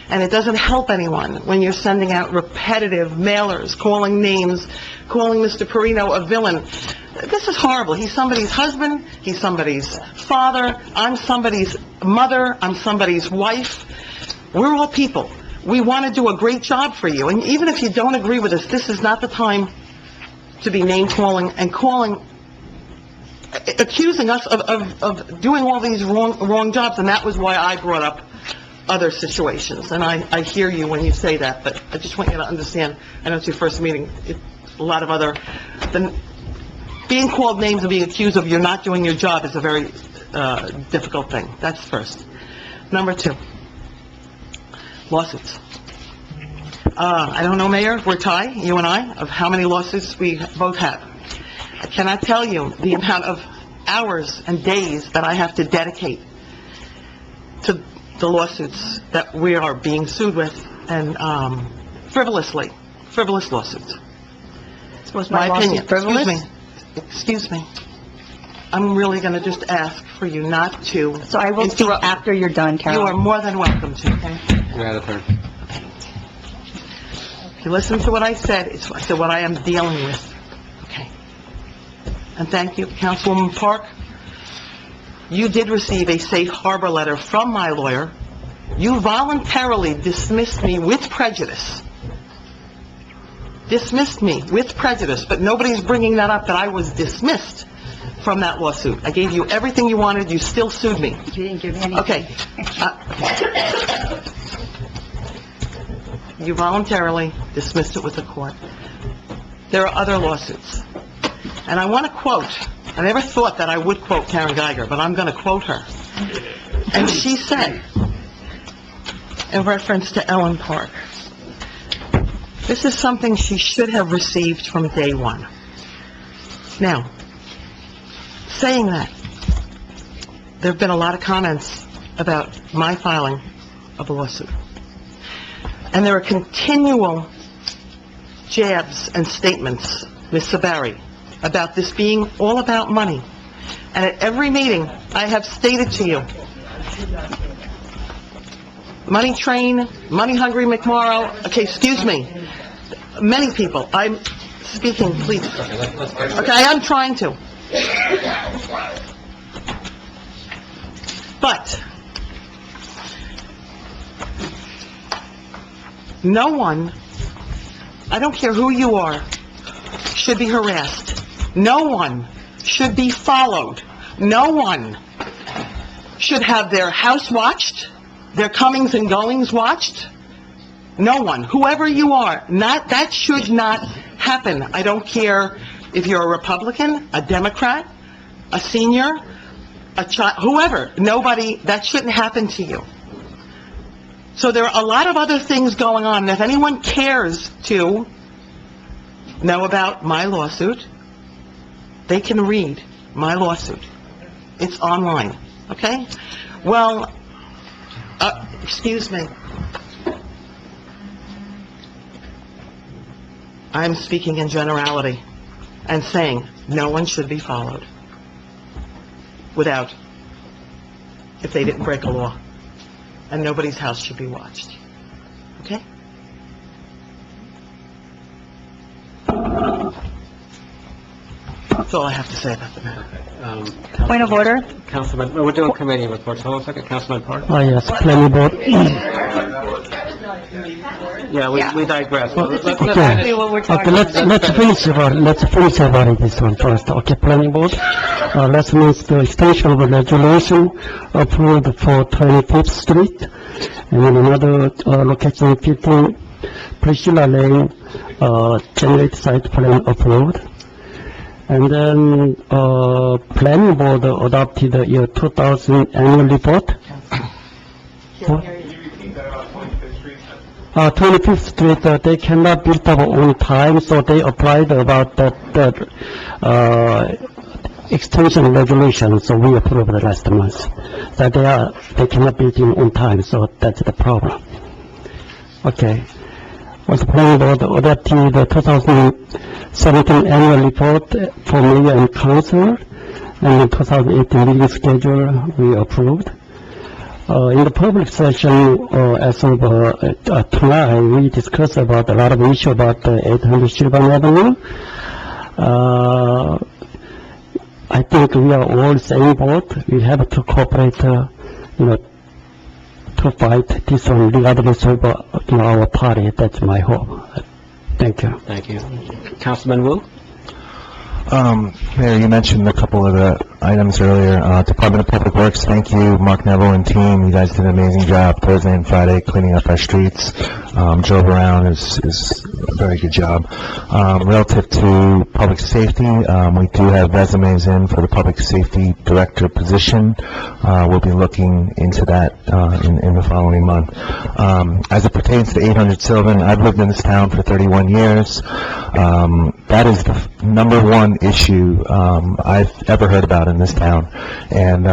And it doesn't help anyone when you're sending out repetitive mailers, calling names, calling Mr. Perino a villain. This is horrible. He's somebody's husband, he's somebody's father, I'm somebody's mother, I'm somebody's wife. We're all people. We want to do a great job for you. And even if you don't agree with us, this is not the time to be name-calling and accusing us of doing all these wrong jobs. And that was why I brought up other situations. And I hear you when you say that, but I just want you to understand, I know it's your first meeting, a lot of other, being called names and being accused of you're not doing your job is a very difficult thing. That's first. Number two, lawsuits. I don't know, Mayor, we're tied, you and I, of how many lawsuits we both have. I cannot tell you the amount of hours and days that I have to dedicate to the lawsuits that we are being sued with, and frivolous lawsuits. Was my lawsuit frivolous? Excuse me. I'm really going to just ask for you not to... So I will speak after you're done, Carol. You are more than welcome to, okay? You're out of turn. If you listen to what I said, it's what I am dealing with, okay? And thank you, Councilwoman Park. You did receive a safe harbor letter from my lawyer. You voluntarily dismissed me with prejudice. Dismissed me with prejudice, but nobody's bringing that up, that I was dismissed from that lawsuit. I gave you everything you wanted, you still sued me. You didn't give me anything. Okay. You voluntarily dismissed it with the court. There are other lawsuits. And I want to quote, I never thought that I would quote Karen Geiger, but I'm going to quote her. And she said, in reference to Ellen Park, this is something she should have received from day one. Now, saying that, there have been a lot of comments about my filing of a lawsuit. And there are continual jabs and statements, Ms. Sabari, about this being all about money. And at every meeting, I have stated to you, Money Train, Money Hungry McMorrow, okay, excuse me, many people, I'm speaking, please. Okay, I am trying to. But no one, I don't care who you are, should be harassed. No one should be followed. No one should have their house watched, their comings and goings watched. No one, whoever you are, that should not happen. I don't care if you're a Republican, a Democrat, a senior, a child, whoever, nobody, that shouldn't happen to you. So there are a lot of other things going on, and if anyone cares to know about my lawsuit, they can read my lawsuit. It's online, okay? Well, excuse me. I'm speaking in generality and saying no one should be followed without, if they didn't break a law, and nobody's house should be watched, okay? That's all I have to say about the matter. Point of order? Councilman, we're doing committee reports. Hold on a second, Councilman Park. Oh, yes, planning board. Yeah, we digress. Exactly what we're talking Okay, let's finish about this one first. Okay, planning board. Let's move the extension of the regulation approved for 25th Street. And then another location 15 Priscilla Lane, generate site plan approved. And then, planning board adopted the year 2000 annual report. 25th Street, they cannot build up on time, so they applied about that extension regulation, so we approved it last month. That they cannot build in on time, so that's the problem. Okay. Also planning board adopted the 2017 annual report for mayor and council, and the 2018 meeting schedule we approved. In the public session, as of tonight, we discussed about a lot of issue about 800 Sylvan Avenue. I think we are all same boat. We have to cooperate, to fight this one regardless of our party. That's my hope. Thank you. Thank you. Councilman Wu? Mayor, you mentioned a couple of the items earlier. Department of Public Works, thank you, Mark Neville and team. You guys did an amazing job Thursday and Friday cleaning up our streets. Drove around, is a very good job. Relative to public safety, we do have resumes in for the public safety director position. We'll be looking into that in the following month. As it pertains to 800 Sylvan, I've lived in this town for 31 years. That is the number one issue I've ever heard about in this town. And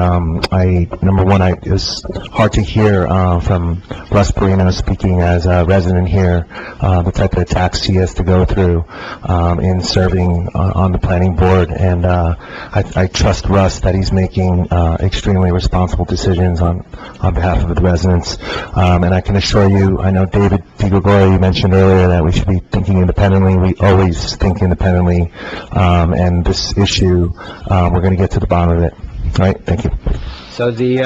it's hard to hear from Russ Perino speaking as a resident here, the type of attacks he has to go through in serving on the planning board. And I trust Russ that he's making extremely responsible decisions on behalf of the residents. And I can assure you, I know David DiGregorio, you mentioned earlier that we should be thinking independently. We always think independently. And this issue, we're going to get to the bottom of it. All right, thank you. So the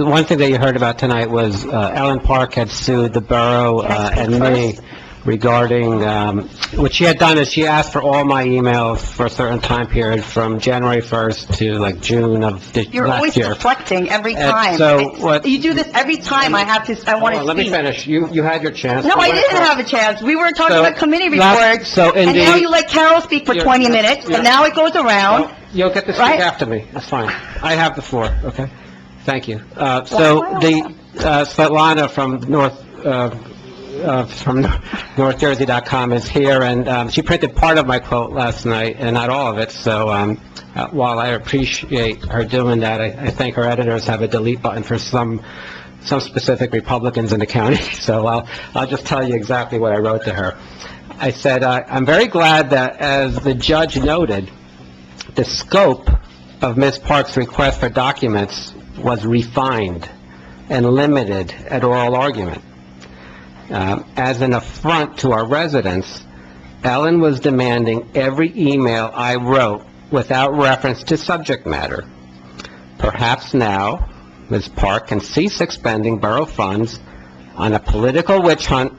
one thing that you heard about tonight was Ellen Park had sued the borough and me regarding, what she had done is she asked for all my emails for a certain time period from January 1st to like June of last year. You're always deflecting every time. So what? You do this every time I want to speak. Let me finish. You had your chance. No, I didn't have a chance. We were talking about committee reports, and now you let Carol speak for 20 minutes, and now it goes around. You'll get to speak after me. That's fine. I have the floor, okay? Thank you. Svetlana from NorthJersey.com is here, and she printed part of my quote last night, and not all of it, so while I appreciate her doing that, I think her editors have a delete button for some specific Republicans in the county, so I'll just tell you exactly what I wrote to her. I said, I'm very glad that, as the judge noted, the scope of Ms. Park's request for documents was refined and limited at oral argument. As an affront to our residents, Ellen was demanding every email I wrote without reference to subject matter. Perhaps now, Ms. Park can cease expending borough funds on a political witch hunt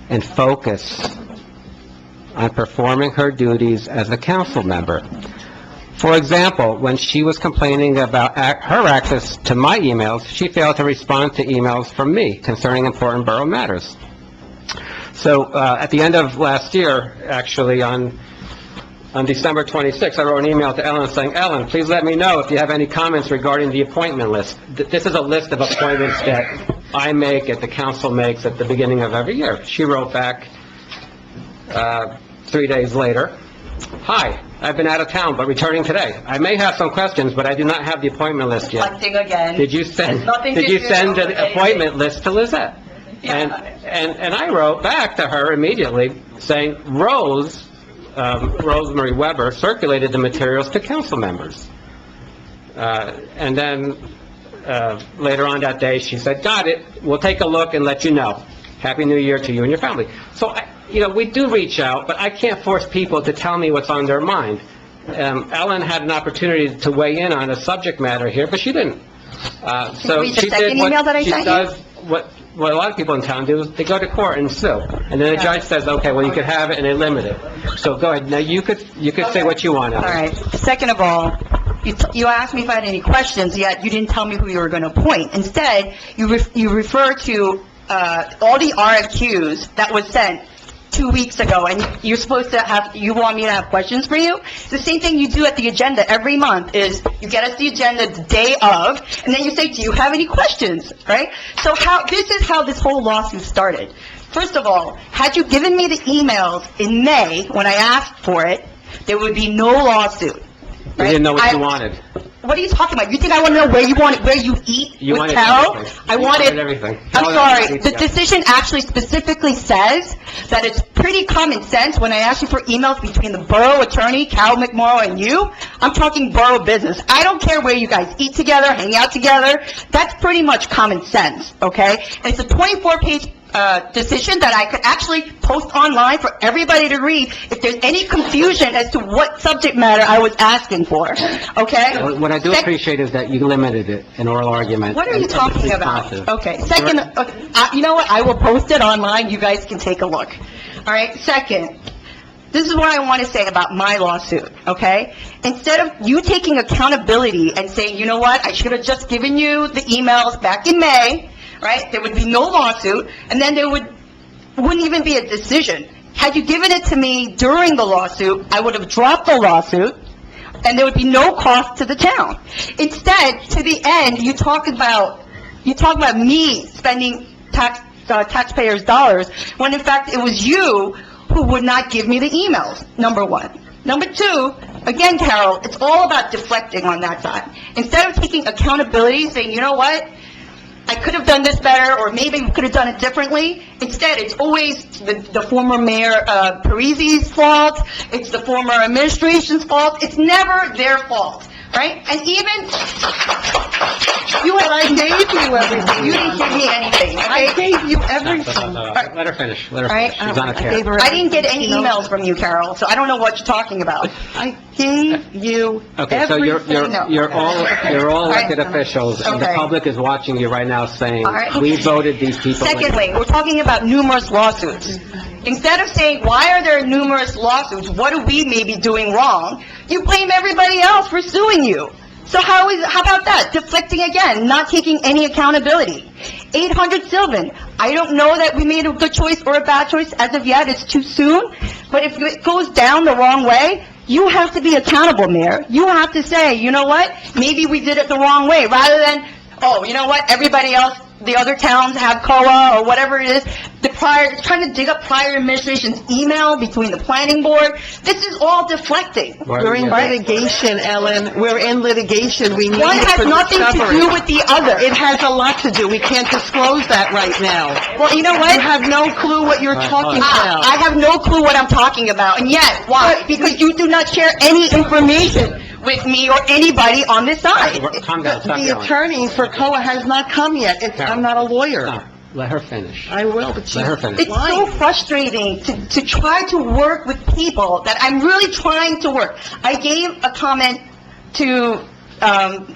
and focus on performing her duties as a council member. For example, when she was complaining about her access to my emails, she failed to respond to emails from me concerning important borough matters. So at the end of last year, actually on December 26th, I wrote an email to Ellen saying, Ellen, please let me know if you have any comments regarding the appointment list. This is a list of appointments that I make, that the council makes at the beginning of every year. She wrote back 3 days later, hi, I've been out of town, but returning today. I may have some questions, but I do not have the appointment list yet. Deflecting again. Did you send the appointment list to Lizette? And I wrote back to her immediately saying, Rosemary Weber circulated the materials to council members. And then later on that day, she said, got it, we'll take a look and let you know. Happy New Year to you and your family. So, we do reach out, but I can't force people to tell me what's on their mind. Ellen had an opportunity to weigh in on a subject matter here, but she didn't. So she did what she does, what a lot of people in town do, is they go to court and sue. And then the judge says, okay, well, you could have it and they limit it. So go ahead. Now, you could say what you want. All right. Second of all, you asked me if I had any questions, yet you didn't tell me who you were going to appoint. Instead, you refer to all the RFQs that was sent to 2 weeks ago, and you're supposed to have, you want me to have questions for you? The same thing you do at the agenda every month is you get us the agenda the day of, and then you say, do you have any questions, right? So this is how this whole lawsuit started. First of all, had you given me the emails in May when I asked for it, there would be no lawsuit. We didn't know what you wanted. What are you talking about? You think I want to know where you eat You with wanted Carol? everything. I You wanted everything. I'm All sorry, that the yeah. decision actually specifically says that it's pretty common sense when I ask you for emails between the borough attorney, Carol McMorrow, and you. I'm talking borough business. I don't care where you guys eat together, hang out together. That's pretty much common sense, okay? And it's a 24-page decision that I could actually post online for everybody to read if there's any confusion as to what subject matter I was asking for, okay? What I do appreciate is that you limited it, an oral argument. What are you and talking about? responsive. Okay, second, you know what, I will post it online, you guys can take a look. All right, second, this is what I want to say about my lawsuit, okay? Instead of you taking accountability and saying, you know what, I should have just given you the emails back in May, right? There would be no lawsuit, and then there wouldn't even be a decision. Had you given it to me during the lawsuit, I would have dropped the lawsuit, and there would be no cost to the town. Instead, to the end, you talk about me spending taxpayers' dollars, when in fact it was you who would not give me the emails, number one. Number two, again, Carol, it's all about deflecting on that side. Instead of taking accountability, saying, you know what, I could have done this better, or maybe we could have done it differently. Instead, it's always the former Mayor Parisi's fault, it's the former administration's fault, it's never their fault, right? And even, I gave you everything. you didn't give me anything, I okay? gave you everything. Let her finish, let her All right, finish. She's on a tear. I didn't get any emails from you, Carol, so I don't know what you're talking about. I gave you Okay, so you're all elected officials, and the Okay. public is watching you right now saying, All right. we voted these people in. Secondly, we're talking about numerous lawsuits. Instead of saying, why are there numerous lawsuits, what are we maybe doing wrong, you blame everybody else for suing you. So how about that? Deflecting again, not taking any accountability. 800 Sylvan, I don't know that we made a good choice or a bad choice as of yet, it's too soon, but if it goes down the wrong way, you have to be accountable, Mayor. You have to say, you know what, maybe we did it the wrong way, rather than, oh, you know what, everybody else, the other towns have COA or whatever it is, trying to dig up prior administration's email between the planning board. This is all deflecting. We're in litigation, Ellen. We're in litigation. We need One it has for nothing to discovery. do with the other. It has a lot to do. We can't disclose that right now. Well, you know what? You have no clue what you're talking about. I have no clue what I'm talking about, and yet, why? Because you do not share any information with me or anybody on this side. Calm down, stop The yelling. attorney for COA has not come yet. I'm not a lawyer. No, let her finish. I will, but Let her she's finish. It's so frustrating to try to work with people that I'm really trying to work. I gave a comment to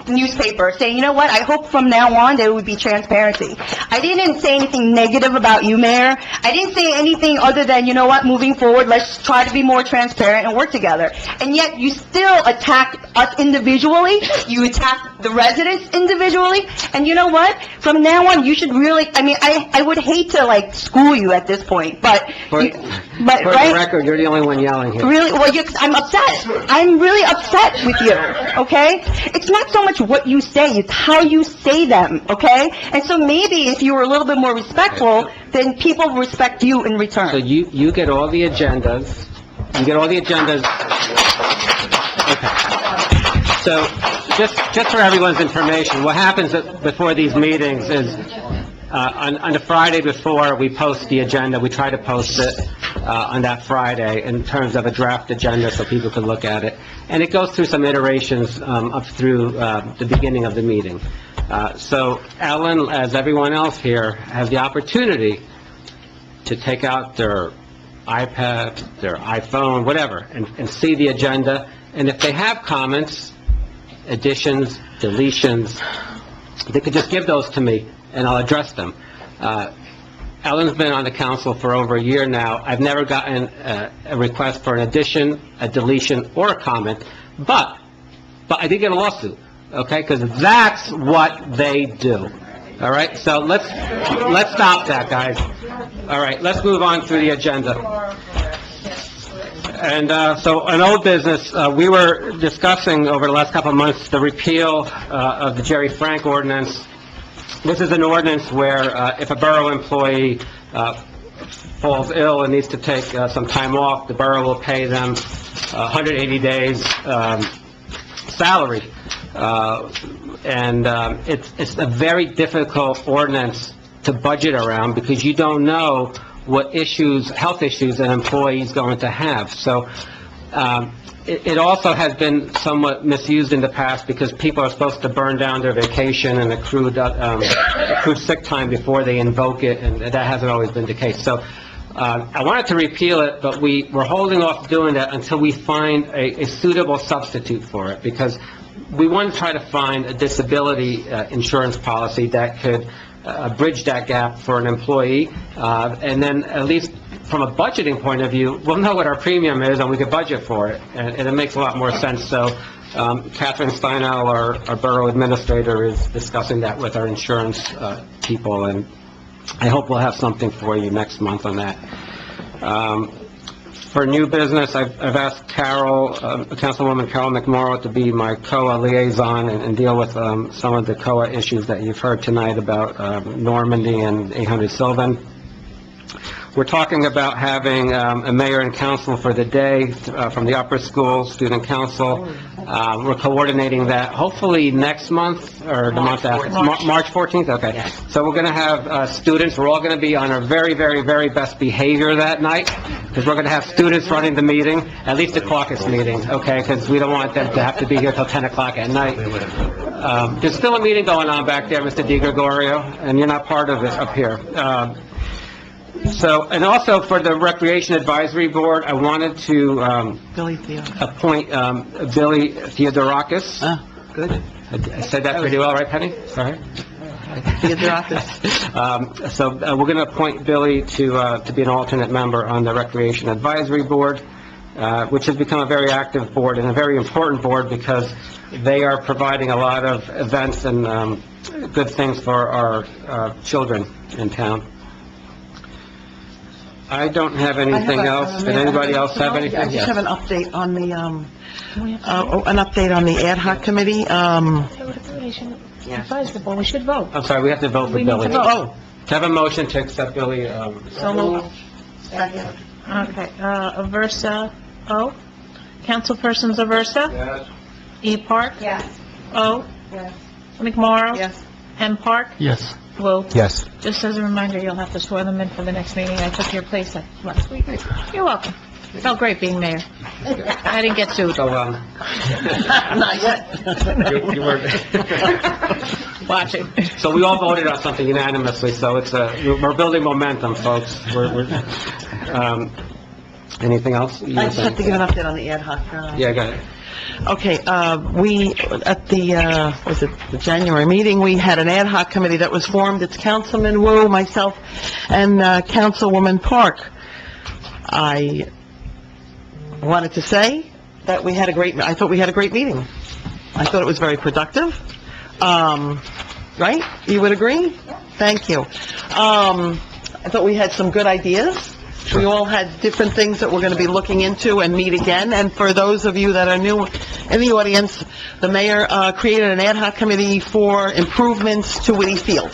newspaper saying, you know what, I hope from now on there would be transparency. I didn't say anything negative about you, Mayor. I didn't say anything other than, you know what, moving forward, let's try to be more transparent and work together. And yet you still attack us individually, you attack the residents individually, and you know what, from now on, you should really, I mean, I would hate to, like, school you at this point, but, For right? the record, you're the only one yelling here. Really, well, I'm upset. I'm really upset with you, okay? It's not so much what you say, it's how you say them, okay? And so maybe if you were a little bit more respectful, then people respect you in return. So you get all the agendas, Okay. So, just for everyone's information, what happens before these meetings is, on the Friday before we post the agenda, we try to post it on that Friday in terms of a draft agenda so people can look at it. And it goes through some iterations up through the beginning of the meeting. So Ellen, as everyone else here, has the opportunity to take out their iPad, their iPhone, whatever, and see the agenda. And if they have comments, additions, deletions, they could just give those to me, and I'll address them. Ellen's been on the council for over a year now. I've never gotten a request for an addition, a deletion, or a comment, but I did get a lawsuit, okay? Because that's what they do. All right, so let's stop that, guys. All right, let's move on through the agenda. And so, in old business, we were discussing over the last couple of months the repeal of the Jerry Frank ordinance. This is an ordinance where if a borough employee falls ill and needs to take some time off, the borough will pay them 180 days salary. And it's a very difficult ordinance to budget around because you don't know what issues, health issues an employee is going to have. So it also has been somewhat misused in the past because people are supposed to burn down their vacation and accrued sick time before they invoke it, and that hasn't always been the case. So I wanted to repeal it, but we're holding off doing that until we find a suitable substitute for it, because we want to try to find a disability insurance policy that could bridge that gap for an employee, and then at least from a budgeting point of view, we'll know what our premium is and we can budget for it, and it makes a lot more sense. So Catherine Steinel, our borough administrator, is discussing that with our insurance people, and I hope we'll have something for you next month on that. For new business, I've asked Carol, Councilwoman Carol McMorrow, to be my COA liaison and deal with some of the COA issues that you've heard tonight about Normandy and 800 Sylvan. We're talking about having a mayor and council for the day from the upper school student council. We're coordinating that hopefully next month or the month after. March 14th? Okay. Yes. So we're going to have students. We're all going to be on our very, very, very best behavior that night, because we're going to have students running the meeting, at least the caucus meeting, okay? Because we don't want them to have to be here till 10 o'clock at night. There's still a meeting going on back there, Mr. DiGregorio, and you're not part of it up here. So, and also for the Recreation Advisory Board, I wanted to appoint Billy Theodorakis. Good. I said that pretty well, right, Penny? Sorry. Theodorakis. So we're going to appoint Billy to be an alternate member on the Recreation Advisory Board, which has become a very active board and a very important board because they are providing a lot of events and good things for our children in town. I don't have anything else. Did anybody else have anything? I just Yes. have an update on the, ad hoc committee. Advisory board, we should vote. I'm sorry, we have to vote for We need to Billy. vote. Oh, to have a motion to accept Billy, So moved. Second. Okay, Aversa, O. Councilpersons Aversa? Yes. E. Park? Yes. O. Yes. McMorro? Yes. M. Park? Yes. Wu? Yes. Just as a reminder, you'll have to swear them in for the next meeting. I took your place last week. You're welcome. Felt great being mayor. I didn't get sued. so, Not yet. you were... Watch it. So we all voted on something unanimously, so it's we're building momentum, folks. Anything else? I just have to give an update on the ad hoc. Yeah, go ahead. Okay, we, at the, was it the January meeting, we had an ad hoc committee that was formed. It's Councilman Wu, myself, and Councilwoman Park. I wanted to say that I thought we had a great meeting. I thought it was very productive. Right? You would agree? Thank you. I thought we had some good ideas. We all had different things that we're going to be looking into and meet again. And for those of you that are new in the audience, the mayor created an ad hoc committee for improvements to Whitty Field.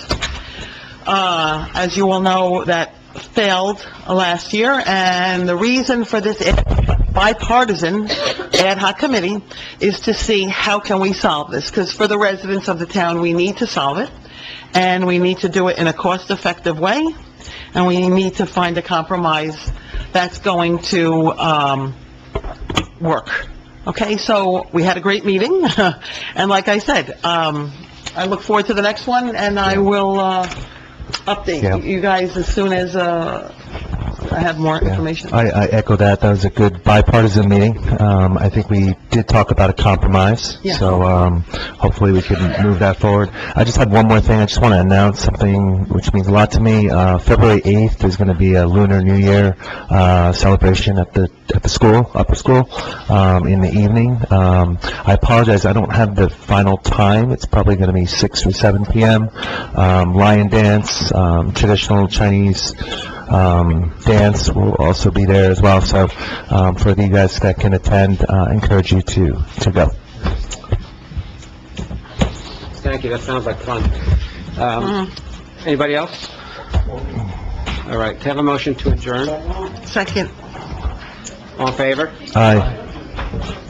As you all know, that failed last year, and the reason for this bipartisan ad hoc committee is to see how can we solve this, because for the residents of the town, we need to solve it, and we need to do it in a cost-effective way, and we need to find a compromise that's going to work. Okay, so we had a great meeting, and like I said, I look forward to the next one, and I will update you guys as soon as I have more information. I echo that. That was a good bipartisan meeting. I think we did talk about a compromise. Yeah. So, hopefully we can move that forward. I just had one more thing. I just want to announce something which means a lot to me. February 8th, there's going to be a Lunar New Year, celebration at the school, upper school, in the evening. I apologize. I don't have the final time. It's probably going to be 6 or 7 p.m. Lion dance, traditional Chinese dance will also be there as well. So for you guys that can attend, I encourage you to go. Thank you, that sounds like fun. Anybody else? All right, can I have a motion to adjourn? Second. All in favor? Aye.